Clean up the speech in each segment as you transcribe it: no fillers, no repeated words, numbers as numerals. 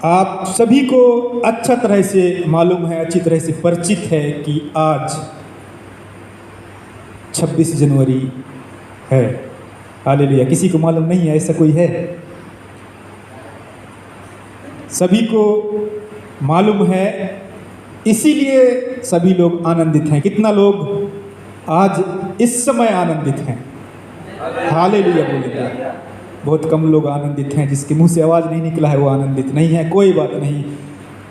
आप सभी को अच्छा तरह से मालूम है, अच्छी तरह से परिचित है कि आज 26 जनवरी है। हालेलुया। किसी को मालूम नहीं है? ऐसा कोई है? सभी को मालूम है, इसीलिए सभी लोग आनंदित हैं। कितना लोग आज इस समय आनंदित हैं? हालेलुया बोलेंगे। बहुत कम लोग आनंदित हैं। जिसके मुंह से आवाज़ नहीं निकला है वो आनंदित नहीं है। कोई बात नहीं,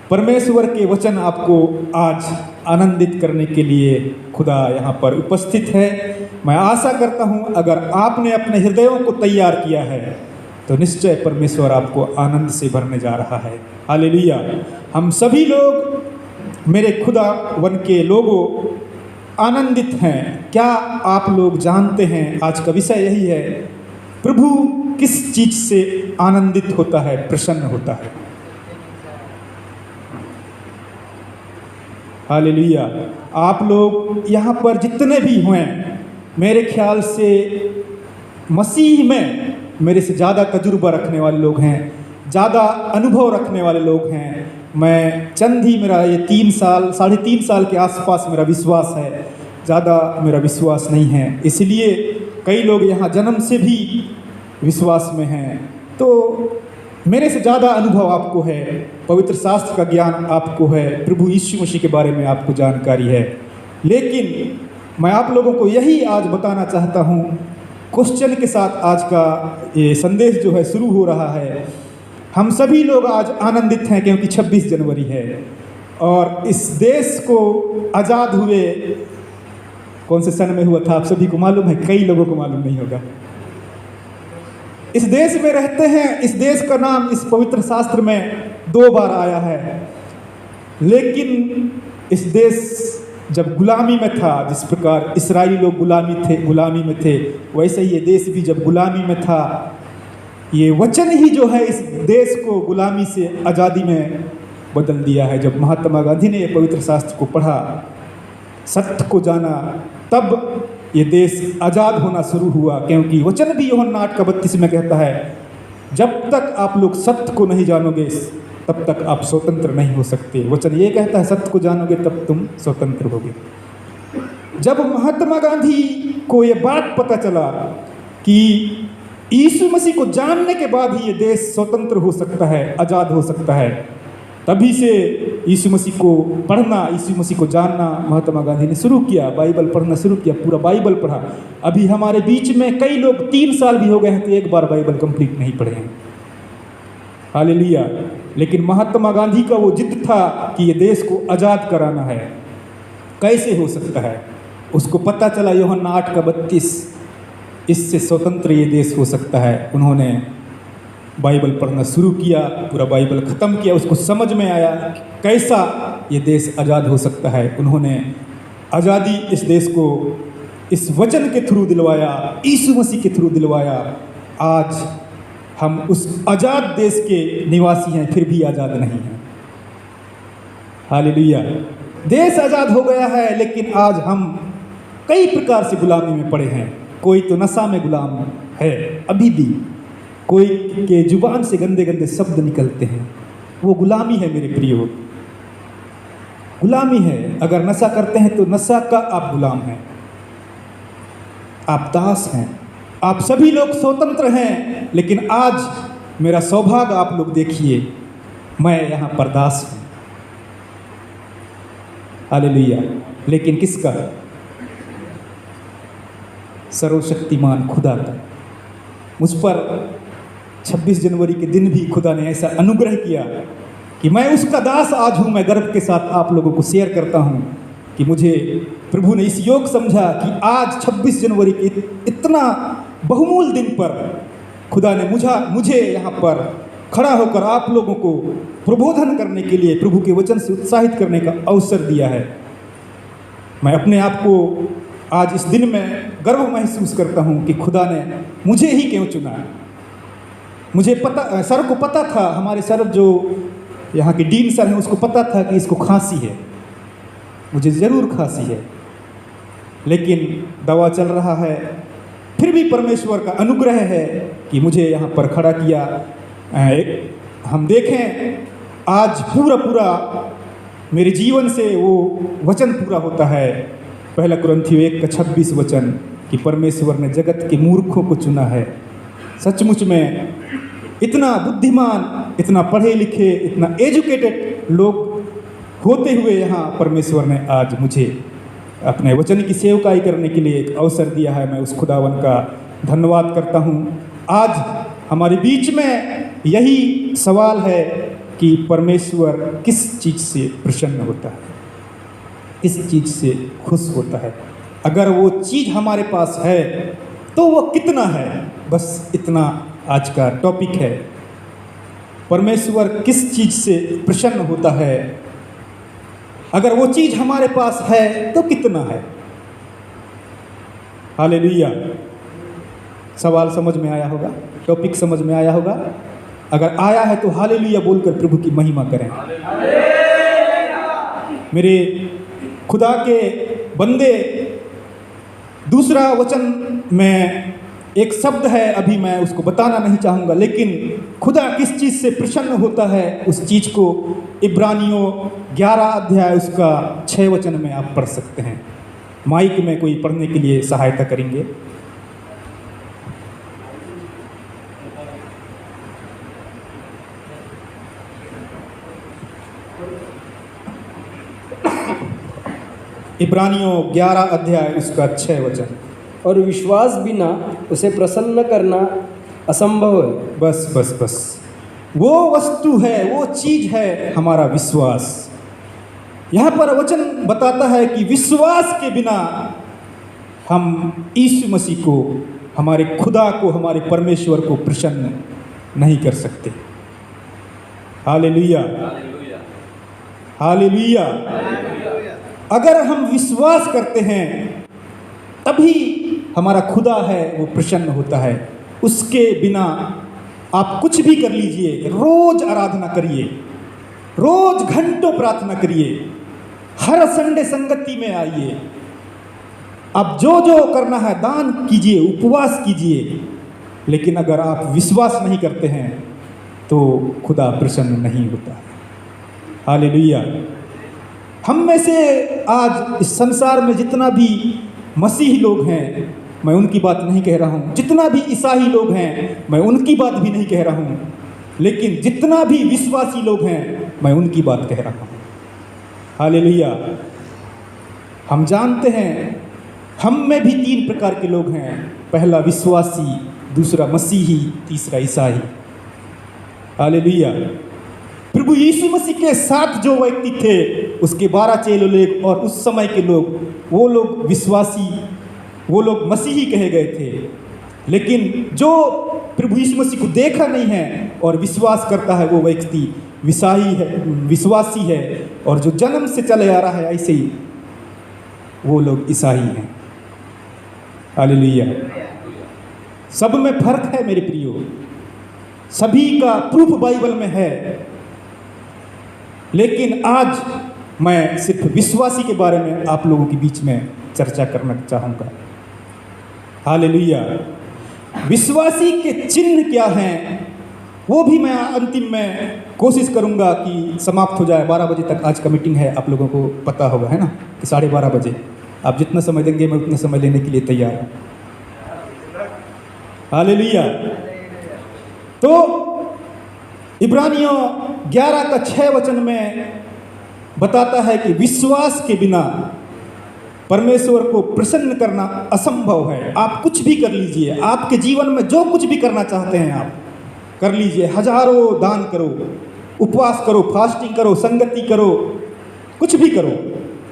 परमेश्वर के वचन आपको आज आनंदित करने के लिए खुदा यहाँ पर उपस्थित है। मैं आशा करता हूँ अगर आपने अपने हृदयों को तैयार किया है तो निश्चय परमेश्वर आपको आनंद से भरने जा रहा है। हालेलुया। हम सभी लोग, मेरे खुदा वन के लोगों, आनंदित हैं। क्या आप लोग जानते हैं, आज का विषय यही है, प्रभु किस चीज से आनंदित होता है, प्रसन्न होता है? हालेलुया। आप लोग यहाँ पर जितने भी हुए, मेरे ख्याल से मसीह में मेरे से ज़्यादा तजुर्बा रखने वाले लोग हैं, ज़्यादा अनुभव रखने वाले लोग हैं। मैं चंद ही, मेरा ये 3 साल, 3.5 साल के आसपास मेरा विश्वास है, ज़्यादा मेरा विश्वास नहीं है। इसलिए कई लोग यहाँ जन्म से भी विश्वास में हैं, तो मेरे से ज़्यादा अनुभव आपको है, पवित्र शास्त्र का ज्ञान आपको है, प्रभु यीशु मसीह के बारे में आपको जानकारी है। लेकिन मैं आप लोगों को यही आज बताना चाहता हूँ, क्वेश्चन के साथ आज का ये संदेश जो है शुरू हो रहा है। हम सभी लोग आज आनंदित हैं क्योंकि 26 जनवरी है और इस देश को आज़ाद हुए कौन से सन में हुआ था आप सभी को मालूम है? कई लोगों को मालूम नहीं होगा। इस देश में रहते हैं, इस देश का नाम इस पवित्र शास्त्र में 2 बार आया है। लेकिन इस देश जब गुलामी में था, जिस प्रकार इस्राएली लोग गुलामी में थे, वैसे ही ये देश भी जब गुलामी में था। ये वचन ही जो है इस देश को गुलामी से आज़ादी में बदल दिया है। जब महात्मा गांधी ने ये पवित्र शास्त्र को पढ़ा, सत्य को जाना, तब ये देश आज़ाद होना शुरू हुआ। क्योंकि वचन भी यूहन्ना 8:32 में कहता है, जब तक आप लोग सत्य को नहीं जानोगे तब तक आप स्वतंत्र नहीं हो सकते। वचन ये कहता है, सत्य को जानोगे तब तुम स्वतंत्र होगे। जब महात्मा गांधी को ये बात पता चला कि यीशु मसीह को जानने के बाद ही ये देश स्वतंत्र हो सकता है, आज़ाद हो सकता है, तभी से यीशु मसीह को पढ़ना, यीशु मसीह को जानना महात्मा गांधी ने शुरू किया। बाइबल पढ़ना शुरू किया, पूरा बाइबल पढ़ा। अभी हमारे बीच में कई लोग 3 साल भी हो गए हैं तो एक बार बाइबल कंप्लीट नहीं पढ़े हैं। हालेलुया। लेकिन महात्मा गांधी का वो जिद था कि ये देश को आज़ाद कराना है। कैसे हो सकता है? उसको पता चला यूहन्ना 8:32, इससे स्वतंत्र ये देश हो सकता है। उन्होंने बाइबल पढ़ना शुरू किया, पूरा बाइबल ख़त्म किया। उसको समझ में आया कैसा ये देश आज़ाद हो सकता है। उन्होंने आज़ादी इस देश को इस वचन के थ्रू दिलवाया, यीशु मसीह के थ्रू दिलवाया। आज हम उस आज़ाद देश के निवासी हैं, फिर भी आज़ाद नहीं हैं। हालेलुया। देश आज़ाद हो गया है, लेकिन आज हम कई प्रकार से गुलामी में पड़े हैं। कोई तो नशा में गुलाम है अभी भी, कोई के जुबान से गंदे गंदे शब्द निकलते हैं, वो गुलामी है मेरे प्रियो, गुलामी है। अगर नशा करते हैं तो नशा का आप गुलाम हैं, आप दास हैं। आप सभी लोग स्वतंत्र हैं, लेकिन आज मेरा सौभाग्य आप लोग देखिए, मैं यहाँ पर दास हूँ। हालेलुया। लेकिन किसका? सर्वशक्तिमान खुदा का। मुझ पर 26 जनवरी के दिन भी खुदा ने ऐसा अनुग्रह किया कि मैं उसका दास आज हूँ। मैं गर्व के साथ आप लोगों को शेयर करता हूँ कि मुझे प्रभु ने इस योग समझा कि आज 26 जनवरी के इतना बहुमूल्य दिन पर खुदा ने मुझे यहाँ पर खड़ा होकर आप लोगों को प्रबोधन करने के लिए, प्रभु के वचन से उत्साहित करने का अवसर दिया है। मैं अपने आप को आज इस दिन में गर्व महसूस करता हूँ कि खुदा ने मुझे ही क्यों चुना। मुझे पता, सर को पता था, हमारे सर जो यहाँ के डीन सर हैं उसको पता था कि इसको खांसी है, मुझे ज़रूर खांसी है, लेकिन दवा चल रहा है। फिर भी परमेश्वर का अनुग्रह है कि मुझे यहाँ पर खड़ा किया। हम देखें आज पूरा मेरे जीवन से वो वचन पूरा होता है। पहला कुरिन्थियों 1:26 वचन कि परमेश्वर ने जगत के मूर्खों को चुना है। सचमुच में इतना बुद्धिमान, इतना पढ़े लिखे, इतना एजुकेटेड लोग होते हुए यहाँ परमेश्वर ने आज मुझे अपने वचन की सेवकाई करने के लिए एक अवसर दिया है। मैं उस खुदावन का धन्यवाद करता हूँ। आज हमारे बीच में यही सवाल है कि परमेश्वर किस चीज़ से प्रसन्न होता है, किस चीज़ से खुश होता है। अगर वो चीज़ हमारे पास है तो वो कितना है, बस इतना आज का टॉपिक है। परमेश्वर किस चीज़ से प्रसन्न होता है, अगर वो चीज़ हमारे पास है तो कितना है। हालेलुया। सवाल समझ में आया होगा, टॉपिक समझ में आया होगा। अगर आया है तो हालेलुया बोलकर प्रभु की महिमा करें। मेरे खुदा के बंदे, दूसरा वचन में एक शब्द है, अभी मैं उसको बताना नहीं चाहूँगा, लेकिन खुदा किस चीज़ से प्रसन्न होता है उस चीज़ को इब्रानियों 11 अध्याय उसका 6 वचन में आप पढ़ सकते हैं। माइक में कोई पढ़ने के लिए सहायता करेंगे। इब्रानियों 11 अध्याय उसका 6 वचन। और विश्वास बिना उसे प्रसन्न करना असंभव है। बस वो वस्तु है, वो चीज़ है हमारा विश्वास। यहाँ पर वचन बताता है कि विश्वास के बिना हम यीशु मसीह को, हमारे खुदा को, हमारे परमेश्वर को प्रसन्न नहीं कर सकते। Hallelujah, hallelujah. अगर हम विश्वास करते हैं तभी हमारा खुदा है वो प्रसन्न होता है। उसके बिना आप कुछ भी कर लीजिए, रोज आराधना करिए, रोज घंटों प्रार्थना करिए, हर संडे संगति में आइए, आप जो जो करना है दान कीजिए, उपवास कीजिए, लेकिन अगर आप विश्वास नहीं करते हैं तो खुदा प्रसन्न नहीं होता है। हालेलुया। हम में से आज इस संसार में जितना भी मसीही लोग हैं, मैं उनकी बात नहीं कह रहा हूँ, जितना भी ईसाई लोग हैं मैं उनकी बात भी नहीं कह रहा हूँ, लेकिन जितना भी विश्वासी लोग हैं मैं उनकी बात कह रहा हूँ। हालेलुया। हम जानते हैं हम में भी 3 प्रकार के लोग हैं, पहला विश्वासी, दूसरा मसीही, तीसरा ईसाई। हालेलुया। प्रभु यीशु मसीह के साथ जो व्यक्ति थे उसके 12 चेले लोग और उस समय के लोग, वो लोग विश्वासी, वो लोग मसीही कहे गए थे। लेकिन जो प्रभु यीशु मसीह को देखा नहीं है और विश्वास करता है वो व्यक्ति विसाही है, विश्वासी है, और जो जन्म से चले आ रहा है ऐसे ही वो लोग ईसाई हैं। हालेलुया। सब में फर्क है मेरे प्रियो, सभी का प्रूफ बाइबल में है, लेकिन आज मैं सिर्फ विश्वासी के बारे में आप लोगों के बीच में चर्चा करना चाहूँगा। हालेलुया। विश्वासी के चिन्ह क्या हैं वो भी मैं अंतिम में कोशिश करूँगा कि समाप्त हो जाए। 12 बजे तक आज का मीटिंग है, आप लोगों को पता होगा, है ना, कि 12:30 बजे। आप जितना समय देंगे मैं उतना समय लेने के लिए तैयार हूँ। हालेलुया। तो इब्रानियों 11 का 6 वचन में बताता है कि विश्वास के बिना परमेश्वर को प्रसन्न करना असंभव है। आप कुछ भी कर लीजिए, आपके जीवन में जो कुछ भी करना चाहते हैं आप कर लीजिए, हजारों दान करो, उपवास करो, फास्टिंग करो, संगति करो, कुछ भी करो,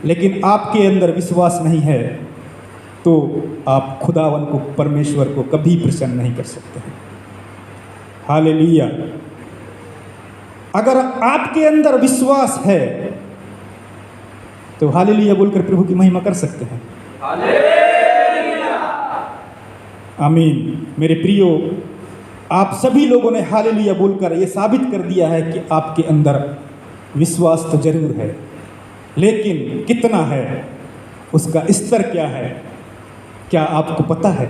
लेकिन आपके अंदर विश्वास नहीं है तो आप खुदावन को, परमेश्वर को कभी प्रसन्न नहीं कर सकते हैं। हालेलुया। अगर आपके अंदर विश्वास है तो हालेलुया बोलकर प्रभु की महिमा कर सकते हैं। आमीन। मेरे प्रियो, आप सभी लोगों ने हालेलुया बोलकर ये साबित कर दिया है कि आपके अंदर विश्वास तो जरूर है, लेकिन कितना है, उसका स्तर क्या है, क्या आपको पता है?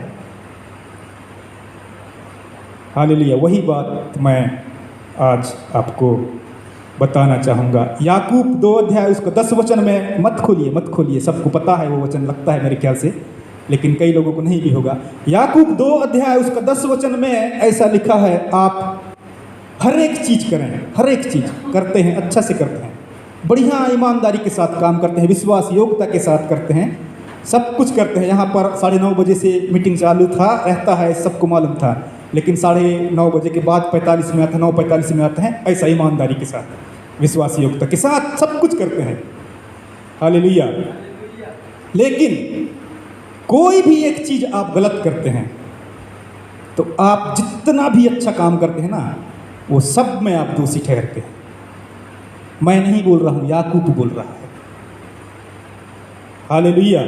हालेलुया। वही बात मैं आज आपको बताना चाहूँगा। याकूब 2 अध्याय उसका 10 वचन में मत खोलिए, सबको पता है वो वचन, लगता है मेरे ख्याल से, लेकिन कई लोगों को नहीं भी होगा। याकूब 2 अध्याय उसका 10 वचन में ऐसा लिखा है, आप हर एक चीज़ करें, हर एक चीज़ करते हैं, अच्छा से करते हैं, बढ़िया ईमानदारी के साथ काम करते हैं, विश्वास योग्यता के साथ करते हैं, सब कुछ करते हैं। यहाँ पर 9:30 बजे से मीटिंग चालू रहता है, सबको मालूम था, लेकिन 9:30 बजे के बाद 45 में आता है, 9:45 में आते हैं, ऐसा ईमानदारी के साथ, विश्वास योग्यता के साथ सब कुछ करते हैं। हालेलुया। लेकिन कोई भी एक चीज़ आप गलत करते हैं तो आप जितना भी अच्छा काम करते हैं ना, वो सब में आप दोषी ठहरते हैं। मैं नहीं बोल रहा हूँ, याकूब बोल रहा है। हालेलुया।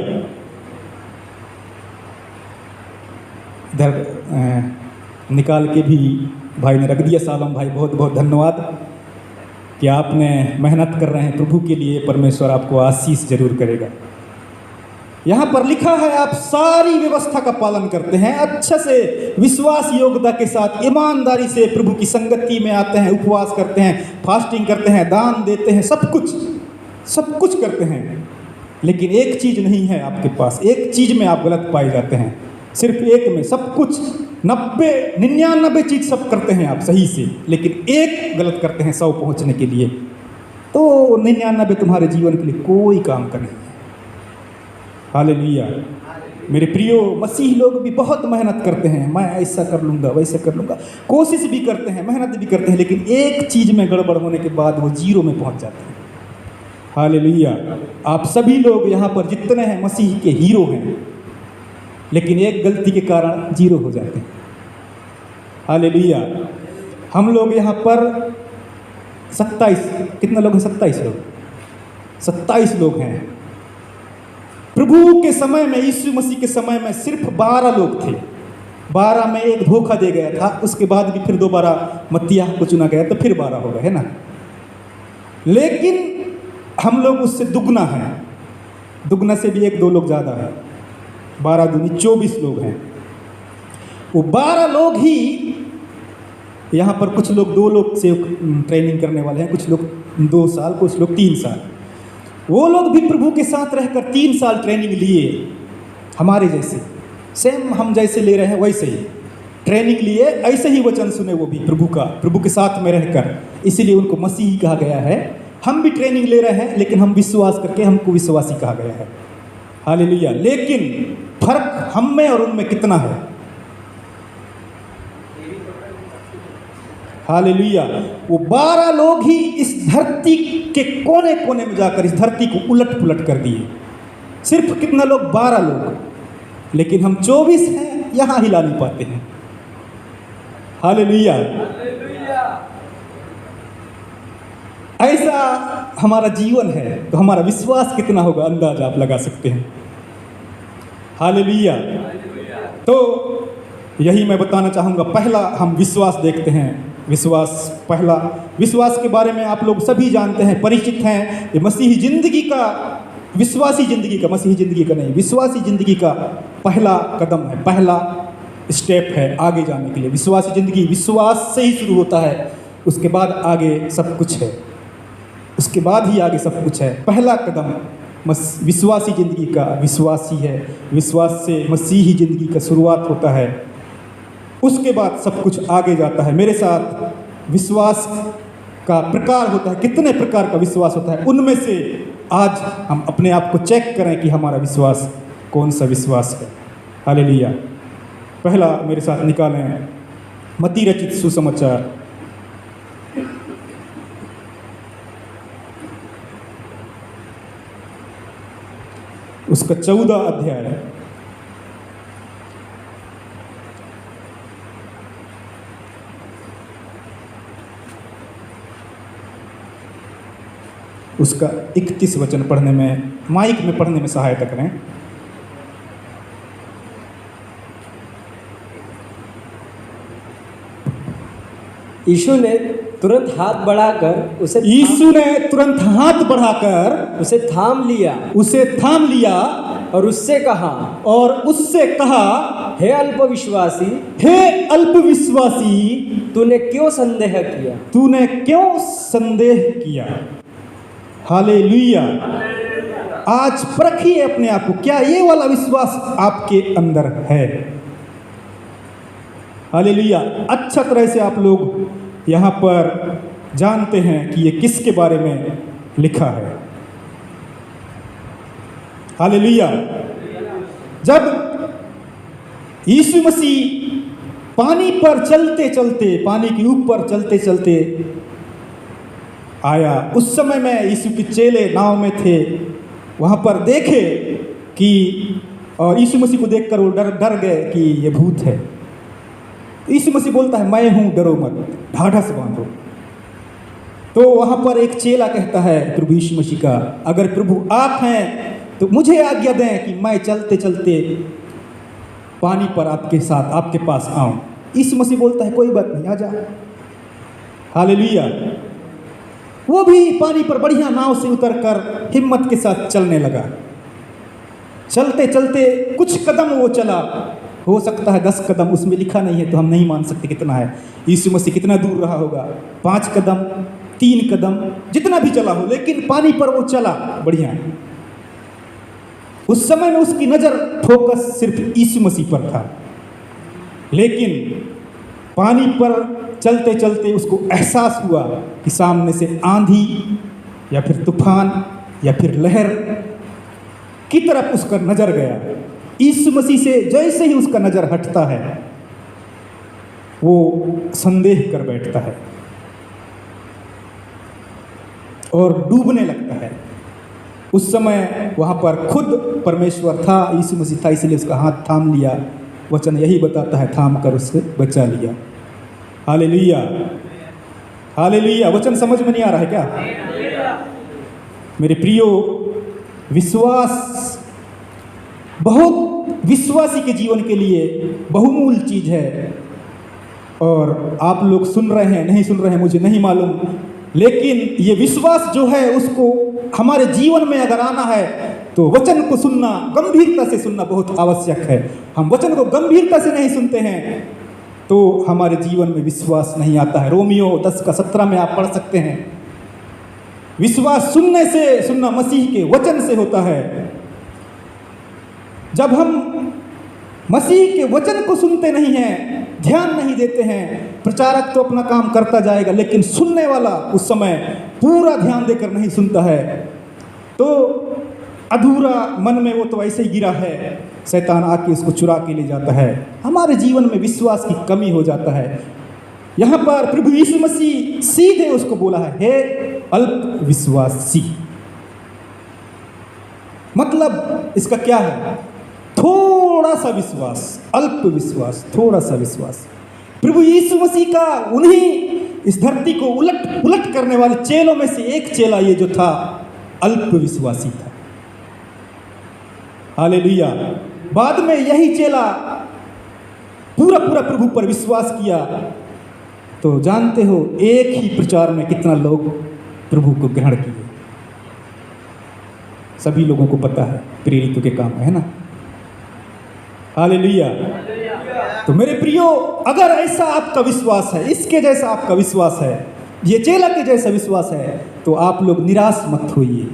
इधर निकाल के भी भाई ने रख दिया। सालम भाई, बहुत बहुत धन्यवाद कि आपने मेहनत कर रहे हैं प्रभु के लिए, परमेश्वर आपको आशीष जरूर करेगा। यहाँ पर लिखा है आप सारी व्यवस्था का पालन करते हैं, अच्छे से विश्वास योग्यता के साथ ईमानदारी से प्रभु की संगति में आते हैं, उपवास करते हैं, फास्टिंग करते हैं, दान देते हैं, सब कुछ करते हैं। लेकिन एक चीज़ नहीं है आपके पास, एक चीज़ में आप गलत पाए जाते हैं, सिर्फ एक में। सब कुछ 99 चीज़ सब करते हैं आप सही से, लेकिन एक गलत करते हैं 100 पहुँचने के लिए, तो 99 तुम्हारे जीवन के लिए कोई काम का नहीं है। हालेलुया। मेरे प्रियो, मसीह लोग भी बहुत मेहनत करते हैं, मैं ऐसा कर लूँगा, वैसे कर लूँगा, कोशिश भी करते हैं, मेहनत भी करते हैं, लेकिन एक चीज़ में गड़बड़ होने के बाद वो 0 में पहुँच जाते हैं। हालेलुया। आप सभी लोग यहाँ पर जितने हैं मसीह के हीरो हैं, लेकिन एक गलती के कारण 0 हो जाते हैं। हालेलुया। हम लोग यहाँ पर 27, कितने लोग हैं? 27 लोग हैं। प्रभु के समय में, यीशु मसीह के समय में सिर्फ 12 लोग थे। 12 में एक धोखा दे गया था, उसके बाद भी फिर दोबारा मत्तियाह को चुना गया, तो फिर 12 हो गए, है ना। लेकिन हम लोग उससे दुगना हैं, दुगना से भी 1-2 लोग ज़्यादा हैं। 12 दूनी 24 लोग हैं। वो 12 लोग ही यहाँ पर, कुछ लोग 2 लोग से ट्रेनिंग करने वाले हैं, कुछ लोग 2 साल, कुछ लोग 3 साल। वो लोग भी प्रभु के साथ रहकर 3 साल ट्रेनिंग लिए, हमारे जैसे, सेम हम जैसे ले रहे हैं वैसे ही ट्रेनिंग लिए, ऐसे ही वचन सुने वो भी प्रभु के साथ में रहकर, इसीलिए उनको मसीही कहा गया है। हम भी ट्रेनिंग ले रहे हैं, लेकिन हम विश्वास करके हमको विश्वासी कहा गया है। हालेलुया। लेकिन फर्क हम में और उनमें कितना है? हालेलुया। वो 12 लोग ही इस धरती के कोने कोने में जाकर इस धरती को उलट पुलट कर दिए। सिर्फ कितना लोग? 12 लोग। लेकिन हम 24 हैं, यहाँ हिला नहीं पाते हैं। हालेलुया। ऐसा हमारा जीवन है, तो हमारा विश्वास कितना होगा अंदाज आप लगा सकते हैं। हालेलुया। तो यही मैं बताना चाहूँगा। पहला हम विश्वास देखते हैं। पहला विश्वास के बारे में आप लोग सभी जानते हैं, परिचित हैं। ये मसीही ज़िंदगी का, विश्वासी ज़िंदगी का, मसीही ज़िंदगी का नहीं, विश्वासी ज़िंदगी का पहला कदम है, पहला स्टेप है आगे जाने के लिए। विश्वासी ज़िंदगी विश्वास से ही शुरू होता है, उसके बाद आगे सब कुछ है, उसके बाद ही आगे सब कुछ है। पहला कदम विश्वासी ज़िंदगी का विश्वास ही है। विश्वास से मसीही ज़िंदगी का शुरुआत होता है, उसके बाद सब कुछ आगे जाता है। मेरे साथ विश्वास का प्रकार होता है, कितने प्रकार का विश्वास होता है, उनमें से आज हम अपने आप को चेक करें कि हमारा विश्वास कौन सा विश्वास है। हालेलुया। पहला मेरे साथ निकालें मत्ती रचित सुसमाचार, उसका 14 अध्याय, उसका 31 वचन पढ़ने में, माइक में पढ़ने में सहायता करें। यीशु ने तुरंत हाथ बढ़ाकर उसे थाम लिया, और उससे कहा, और उससे कहा, हे अल्पविश्वासी, हे अल्पविश्वासी, तूने क्यों संदेह किया? तूने क्यों संदेह किया। हालेलुया। आज परखिए अपने आप को, क्या ये वाला विश्वास आपके अंदर है। हालेलुया। अच्छा तरह से आप लोग यहाँ पर जानते हैं कि ये किसके बारे में लिखा है। हालेलुया। जब यीशु मसीह पानी पर चलते चलते, पानी के ऊपर चलते चलते आया, उस समय में यीशु के चेले नाव में थे। वहाँ पर देखे कि, और यीशु मसीह को देखकर वो डर गए कि ये भूत है। यीशु मसीह बोलता है, मैं हूँ, डरो मत, ढाढ़स बांधो। तो वहाँ पर एक चेला कहता है प्रभु यीशु मसीह का, अगर प्रभु आप हैं तो मुझे आज्ञा दें कि मैं चलते चलते पानी पर आपके साथ, आपके पास आऊं। यीशु मसीह बोलता है, कोई बात नहीं, आ जा। हालेलुया। वो भी पानी पर बढ़िया नाव से उतरकर हिम्मत के साथ चलने लगा। चलते चलते कुछ कदम वो चला, हो सकता है 10 कदम, उसमें लिखा नहीं है तो हम नहीं मान सकते कितना है। यीशु मसीह कितना दूर रहा होगा, 5 कदम, 3 कदम, जितना भी चला हो, लेकिन पानी पर वो चला बढ़िया। उस समय में उसकी नज़र फोकस सिर्फ यीशु मसीह पर था, लेकिन पानी पर चलते चलते उसको एहसास हुआ कि सामने से आंधी या फिर तूफान या फिर लहर की तरफ उसका नज़र गया। यीशु मसीह से जैसे ही उसका नज़र हटता है, वो संदेह कर बैठता है और डूबने लगता है। उस समय वहाँ पर खुद परमेश्वर था, यीशु मसीह था, इसलिए उसका हाथ थाम लिया। वचन यही बताता है, थाम कर उससे बचा लिया। हालेलुया। हालेलुया। वचन समझ में नहीं आ रहा है क्या मेरे प्रियो? विश्वास बहुत विश्वासी के जीवन के लिए बहुमूल्य चीज़ है। और आप लोग सुन रहे हैं, नहीं सुन रहे हैं, मुझे नहीं मालूम, लेकिन ये विश्वास जो है उसको हमारे जीवन में अगर आना है तो वचन को सुनना, गंभीरता से सुनना बहुत आवश्यक है। हम वचन को गंभीरता से नहीं सुनते हैं तो हमारे जीवन में विश्वास नहीं आता है। रोमियो 10:17 में आप पढ़ सकते हैं, विश्वास सुनने से, सुनना मसीह के वचन से होता है। जब हम मसीह के वचन को सुनते नहीं हैं, ध्यान नहीं देते हैं, प्रचारक तो अपना काम करता जाएगा, लेकिन सुनने वाला उस समय पूरा ध्यान देकर नहीं सुनता है, तो अधूरा मन में वो तो ऐसे ही गिरा है, शैतान आके उसको चुरा के ले जाता है। हमारे जीवन में विश्वास की कमी हो जाता है। यहाँ पर प्रभु यीशु मसीह सीधे उसको बोला है, हे अल्प विश्वासी। मतलब इसका क्या है? थोड़ा सा विश्वास, अल्प विश्वास, थोड़ा सा विश्वास। प्रभु यीशु मसीह का उन्हीं इस धरती को उलट पुलट करने वाले चेलों में से एक चेला ये जो था, अल्प विश्वासी था। हालेलुया। बाद में यही चेला पूरा पूरा प्रभु पर विश्वास किया। तो जानते हो, एक ही प्रचार में कितना लोग प्रभु को ग्रहण किए, सभी लोगों को पता है, प्रेरितों के काम है ना। हालेलुया। तो मेरे प्रियो, अगर ऐसा आपका विश्वास है, इसके जैसा आपका विश्वास है, ये चेला के जैसा विश्वास है, तो आप लोग निराश मत होइए।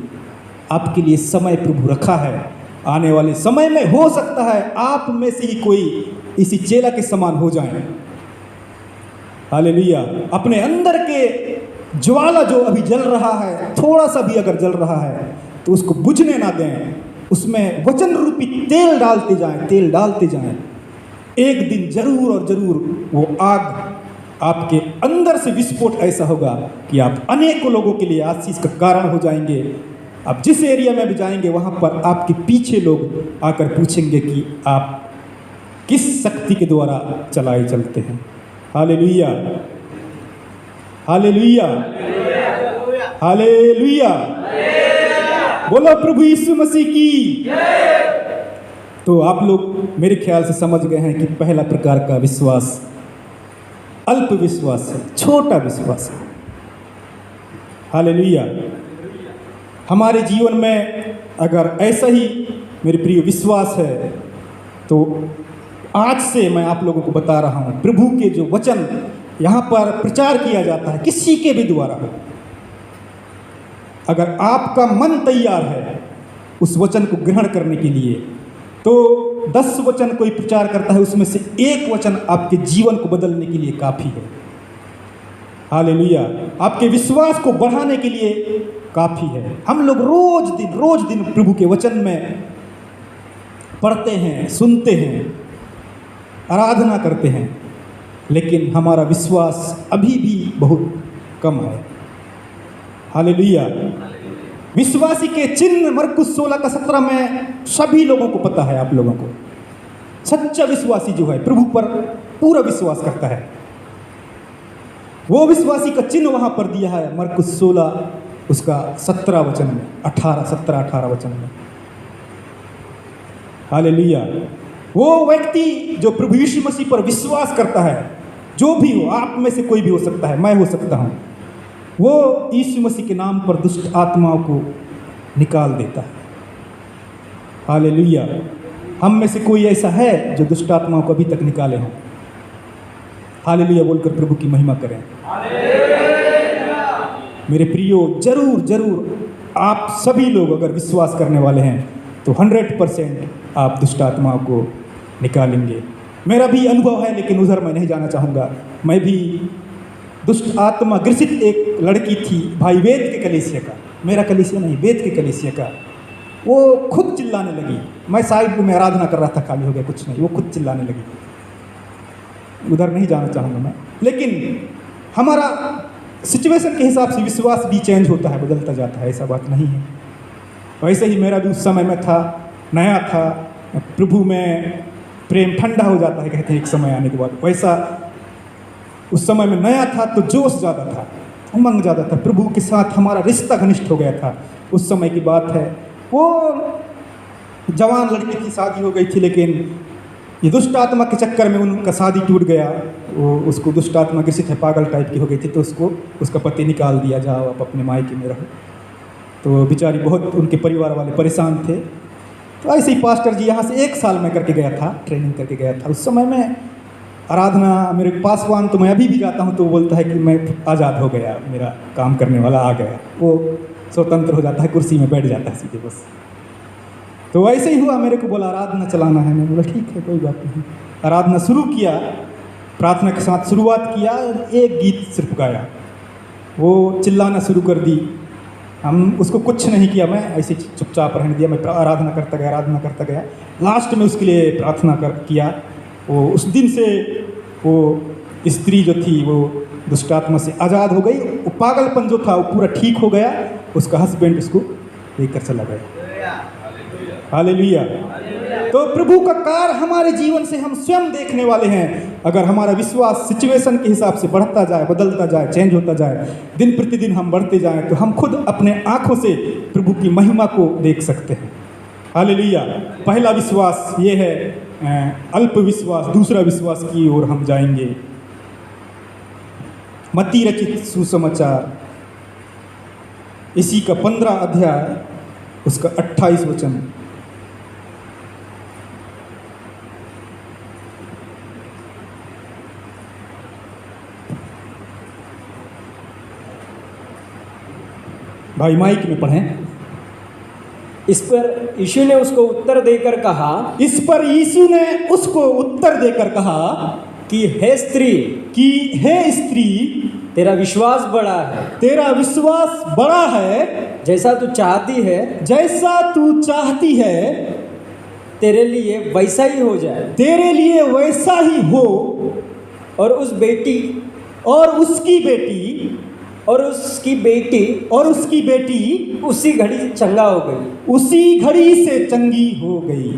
आपके लिए समय प्रभु रखा है। आने वाले समय में हो सकता है आप में से ही कोई इसी चेला के समान हो जाए। हालेलुया। अपने अंदर के ज्वाला जो अभी जल रहा है, थोड़ा सा भी अगर जल रहा है, तो उसको बुझने ना दें, उसमें वचन रूपी तेल डालते जाएं, तेल डालते जाएं। एक दिन जरूर और जरूर वो आग आपके अंदर से विस्फोट ऐसा होगा कि आप अनेकों लोगों के लिए आशीष का कारण हो जाएंगे। आप जिस एरिया में भी जाएंगे, वहाँ पर आपके पीछे लोग आकर पूछेंगे कि आप किस शक्ति के द्वारा चलाए चलते हैं। हालेलुया। हालेलुया। हालेलुया। बोलो प्रभु यीशु मसीह की। तो आप लोग मेरे ख्याल से समझ गए हैं कि पहला प्रकार का विश्वास अल्प विश्वास है, छोटा विश्वास है। हालेलुया। हमारे जीवन में अगर ऐसा ही मेरे प्रिय विश्वास है, तो आज से मैं आप लोगों को बता रहा हूँ, प्रभु के जो वचन यहाँ पर प्रचार किया जाता है किसी के भी द्वारा हो, अगर आपका मन तैयार है उस वचन को ग्रहण करने के लिए, तो 10 वचन कोई प्रचार करता है, उसमें से एक वचन आपके जीवन को बदलने के लिए काफ़ी है। हालेलुया। आपके विश्वास को बढ़ाने के लिए काफ़ी है। हम लोग रोज दिन प्रभु के वचन में पढ़ते हैं, सुनते हैं, आराधना करते हैं, लेकिन हमारा विश्वास अभी भी बहुत कम है। हालेलुया। विश्वासी के चिन्ह मरकुस 16 का 17 में सभी लोगों को पता है। आप लोगों को सच्चा विश्वासी जो है, प्रभु पर पूरा विश्वास करता है, वो विश्वासी का चिन्ह वहां पर दिया है मरकुस 16 उसका 17 वचन में, 18 वचन में। हालेलुया। वो व्यक्ति जो प्रभु यीशु मसीह पर विश्वास करता है, जो भी हो, आप में से कोई भी हो सकता है, मैं हो सकता हूँ, वो यीशु मसीह के नाम पर दुष्ट आत्माओं को निकाल देता है। हालेलुया। हम में से कोई ऐसा है जो दुष्ट आत्माओं को अभी तक निकाले हों? हालेलुया बोलकर प्रभु की महिमा करें। मेरे प्रियो, जरूर आप सभी लोग अगर विश्वास करने वाले हैं तो 100% आप दुष्ट आत्माओं को निकालेंगे। मेरा भी अनुभव है, लेकिन उधर मैं नहीं जाना चाहूँगा। मैं भी दुष्ट आत्मा ग्रसित एक लड़की थी, भाई वेद के कलीसिया का, मेरा कलीसिया नहीं, वेद के कलीसिया का। वो खुद चिल्लाने लगी, मैं साइड में आराधना कर रहा था, खाली हो गया, कुछ नहीं, वो खुद चिल्लाने लगी। उधर नहीं जाना चाहूँगा मैं, लेकिन हमारा सिचुएशन के हिसाब से विश्वास भी चेंज होता है, बदलता जाता है, ऐसा बात नहीं है। वैसे ही मेरा भी उस समय में था, नया था, प्रभु में प्रेम ठंडा हो जाता है, कहते हैं एक समय आने के बाद। वैसा उस समय में नया था तो जोश ज़्यादा था, उमंग ज़्यादा था, प्रभु के साथ हमारा रिश्ता घनिष्ठ हो गया था। उस समय की बात है, वो जवान लड़की की शादी हो गई थी, लेकिन ये दुष्ट आत्मा के चक्कर में उनका शादी टूट गया। वो उसको दुष्ट आत्मा ग्रसित है, पागल टाइप की हो गई थी, तो उसको उसका पति निकाल दिया, जाओ आप अपने मायके में रहो। तो बेचारी बहुत, उनके परिवार वाले परेशान थे। तो ऐसे ही पास्टर जी यहाँ से 1 साल में करके गया था, ट्रेनिंग करके गया था। उस समय में आराधना, मेरे पासवान तो मैं अभी भी जाता हूँ तो वो बोलता है कि मैं आज़ाद हो गया, मेरा काम करने वाला आ गया। वो स्वतंत्र हो जाता है, कुर्सी में बैठ जाता है सीधे बस। तो वैसे ही हुआ, मेरे को बोला आराधना चलाना है। मैं बोला ठीक है, कोई बात नहीं। आराधना शुरू किया, प्रार्थना के साथ शुरुआत किया, एक गीत सिर्फ गाया, वो चिल्लाना शुरू कर दी। हम उसको कुछ नहीं किया, मैं ऐसे चुपचाप रहने दिया। मैं आराधना करता गया। लास्ट में उसके लिए प्रार्थना किया। वो उस दिन से वो स्त्री जो थी वो दुष्टात्मा से आज़ाद हो गई। वो पागलपन जो था वो पूरा ठीक हो गया। उसका हस्बैंड उसको लेकर चला गया। हालेलुया। तो प्रभु का कार्य हमारे जीवन से हम स्वयं देखने वाले हैं। अगर हमारा विश्वास सिचुएशन के हिसाब से बढ़ता जाए, बदलता जाए, चेंज होता जाए, दिन प्रतिदिन हम बढ़ते जाएं, तो हम खुद अपने आँखों से प्रभु की महिमा को देख सकते हैं। हालेलुया। पहला विश्वास ये है, अल्प विश्वास। दूसरा विश्वास की ओर हम जाएंगे। मत्ती रचित सुसमाचार, इसी का 15 अध्याय, उसका 28 वचन। भाई माइक में पढ़ें। इस पर यीशु ने उसको उत्तर देकर कहा, इस पर यीशु ने उसको उत्तर देकर कहा कि हे स्त्री, तेरा विश्वास बड़ा है, तेरा विश्वास बड़ा है, जैसा तू चाहती है तेरे लिए वैसा ही हो जाए, तेरे लिए वैसा ही हो। और उसकी बेटी उसी घड़ी चंगा हो गई, उसी घड़ी से चंगी हो गई।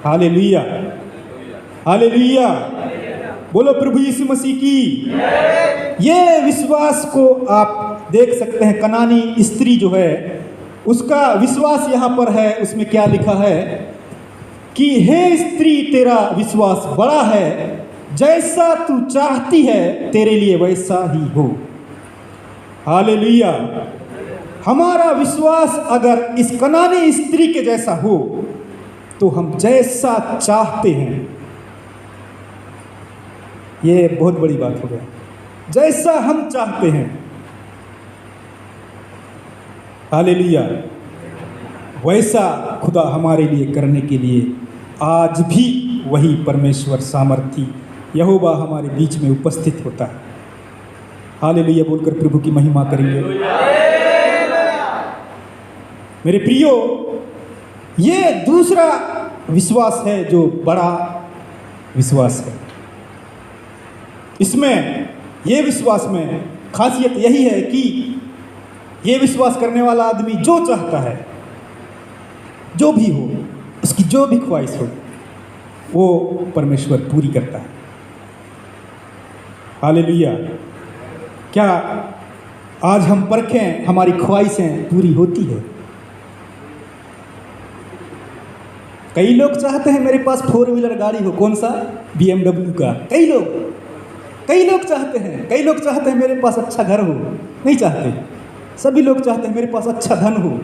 Hallelujah, hallelujah. बोलो प्रभु यीशु मसीह की। ये विश्वास को आप देख सकते हैं। कनानी स्त्री जो है, उसका विश्वास यहाँ पर है। उसमें क्या लिखा है कि हे स्त्री, तेरा विश्वास बड़ा है, जैसा तू चाहती है तेरे लिए वैसा ही हो। हालेलुया। हमारा विश्वास अगर इस कनानी स्त्री के जैसा हो तो हम जैसा चाहते हैं, ये बहुत बड़ी बात हो गया, जैसा हम चाहते हैं, हालेलुया, वैसा खुदा हमारे लिए करने के लिए आज भी वही परमेश्वर सामर्थी यहोवा हमारे बीच में उपस्थित होता है। हालेलुया बोलकर प्रभु की महिमा करेंगे। मेरे प्रियो, ये दूसरा विश्वास है जो बड़ा विश्वास है। इसमें ये विश्वास में खासियत यही है कि ये विश्वास करने वाला आदमी जो चाहता है, जो भी हो, उसकी जो भी ख्वाहिश हो, वो परमेश्वर पूरी करता है। हालेलुया। क्या आज हम परखें हमारी ख्वाहिशें पूरी होती है? कई लोग चाहते हैं मेरे पास 4 व्हीलर गाड़ी हो, कौन सा? BMW का। कई लोग चाहते हैं, कई लोग चाहते हैं मेरे पास अच्छा घर हो, नहीं चाहते। सभी लोग चाहते हैं मेरे पास अच्छा धन हो।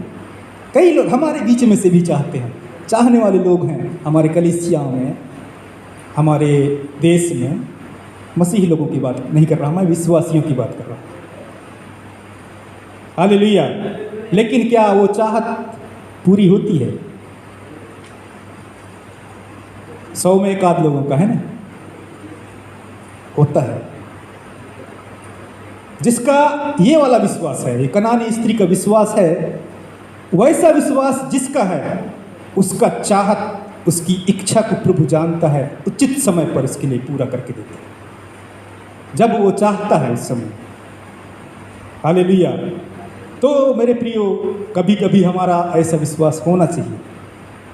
कई लोग हमारे बीच में से भी चाहते हैं, चाहने वाले लोग हैं हमारे कलीसिया में, हमारे देश में। मसीही लोगों की बात नहीं कर रहा, मैं विश्वासियों की बात कर रहा हूँ। हालेलुया। लेकिन क्या वो चाहत पूरी होती है? 100 में 1 आध लोगों का, है ना, होता है। जिसका ये वाला विश्वास है, ये कनानी स्त्री का विश्वास है, वैसा विश्वास जिसका है, उसका चाहत, उसकी इच्छा को प्रभु जानता है, उचित समय पर उसके लिए पूरा करके देता है, जब वो चाहता है उस समय। हालेलुया। तो मेरे प्रियो, कभी कभी हमारा ऐसा विश्वास होना चाहिए।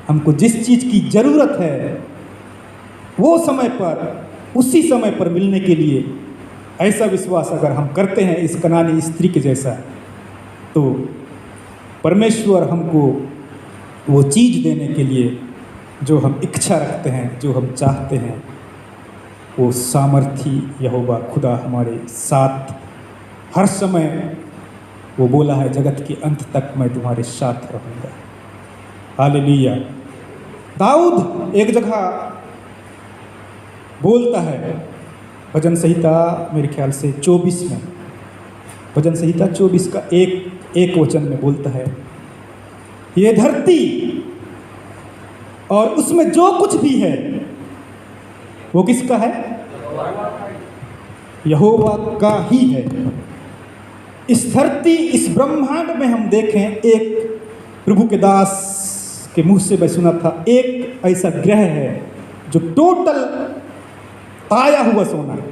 हमको जिस चीज़ की ज़रूरत है वो समय पर, उसी समय पर मिलने के लिए ऐसा विश्वास अगर हम करते हैं इस कनानी स्त्री के जैसा, तो परमेश्वर हमको वो चीज़ देने के लिए जो हम इच्छा रखते हैं, जो हम चाहते हैं, वो सामर्थी यहोवा खुदा हमारे साथ हर समय। वो बोला है, जगत के अंत तक मैं तुम्हारे साथ रहूँगा। हालेलुया। दाऊद एक जगह बोलता है, भजन संहिता मेरे ख्याल से 24 में, भजन संहिता 24 का एक वचन में बोलता है, ये धरती और उसमें जो कुछ भी है वो किसका है? यहोवा का ही है। इस धरती, इस ब्रह्मांड में हम देखें, एक प्रभु के दास के मुंह से मैं सुना था, एक ऐसा ग्रह है जो टोटल ताया हुआ सोना है।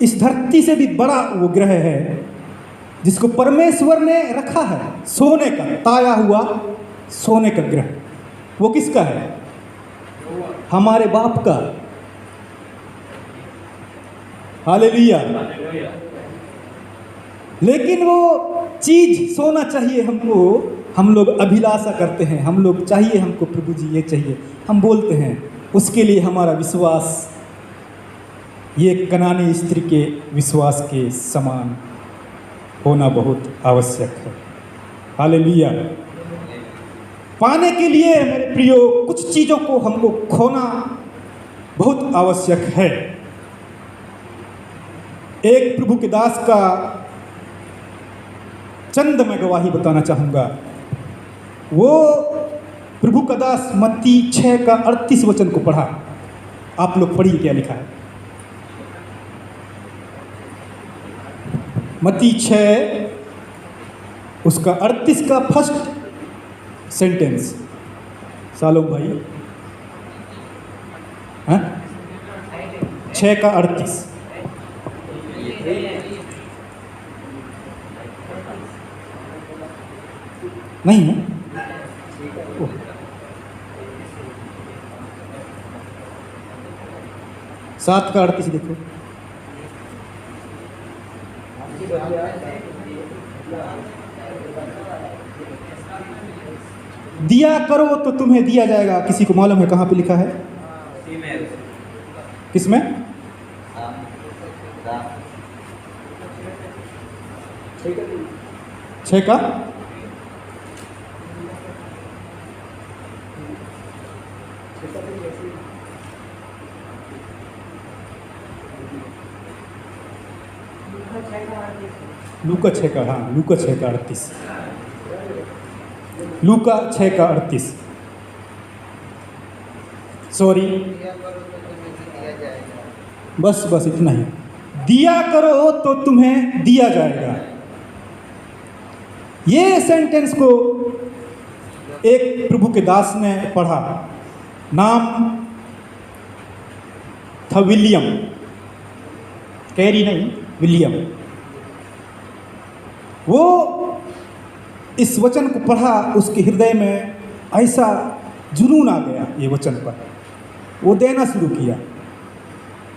इस धरती से भी बड़ा वो ग्रह है जिसको परमेश्वर ने रखा है, सोने का, ताया हुआ सोने का ग्रह। वो किसका है? हमारे बाप का। हालेलुया। लेकिन वो चीज सोना चाहिए हमको, हम लोग अभिलाषा करते हैं, हम लोग चाहिए हमको, प्रभु जी ये चाहिए, हम बोलते हैं। उसके लिए हमारा विश्वास ये कनानी स्त्री के विश्वास के समान होना बहुत आवश्यक है। हालेलुया। पाने के लिए मेरे प्रियो कुछ चीज़ों को हमको खोना बहुत आवश्यक है। एक प्रभु के दास का चंद मैं गवाही बताना चाहूँगा। वो प्रभु का दास मत्ती 6 का 38 वचन को पढ़ा। आप लोग पढ़िए क्या लिखा है। मत्ती 6 उसका 38 का फर्स्ट सेंटेंस। सालों भाई, हाँ, 6 का 38 नहीं है। 7 का 38 देखो। दिया करो तो तुम्हें दिया जाएगा। किसी को मालूम है कहाँ पे लिखा है? किसमें? 6 का लूका 6 का, हाँ लूका 6 का 38, लूका 6 का 38, सॉरी बस इतना ही। दिया करो तो तुम्हें दिया जाएगा। ये सेंटेंस को एक प्रभु के दास ने पढ़ा, नाम था विलियम, कैरी नहीं, विलियम। वो इस वचन को पढ़ा, उसके हृदय में ऐसा जुनून आ गया ये वचन पर, वो देना शुरू किया।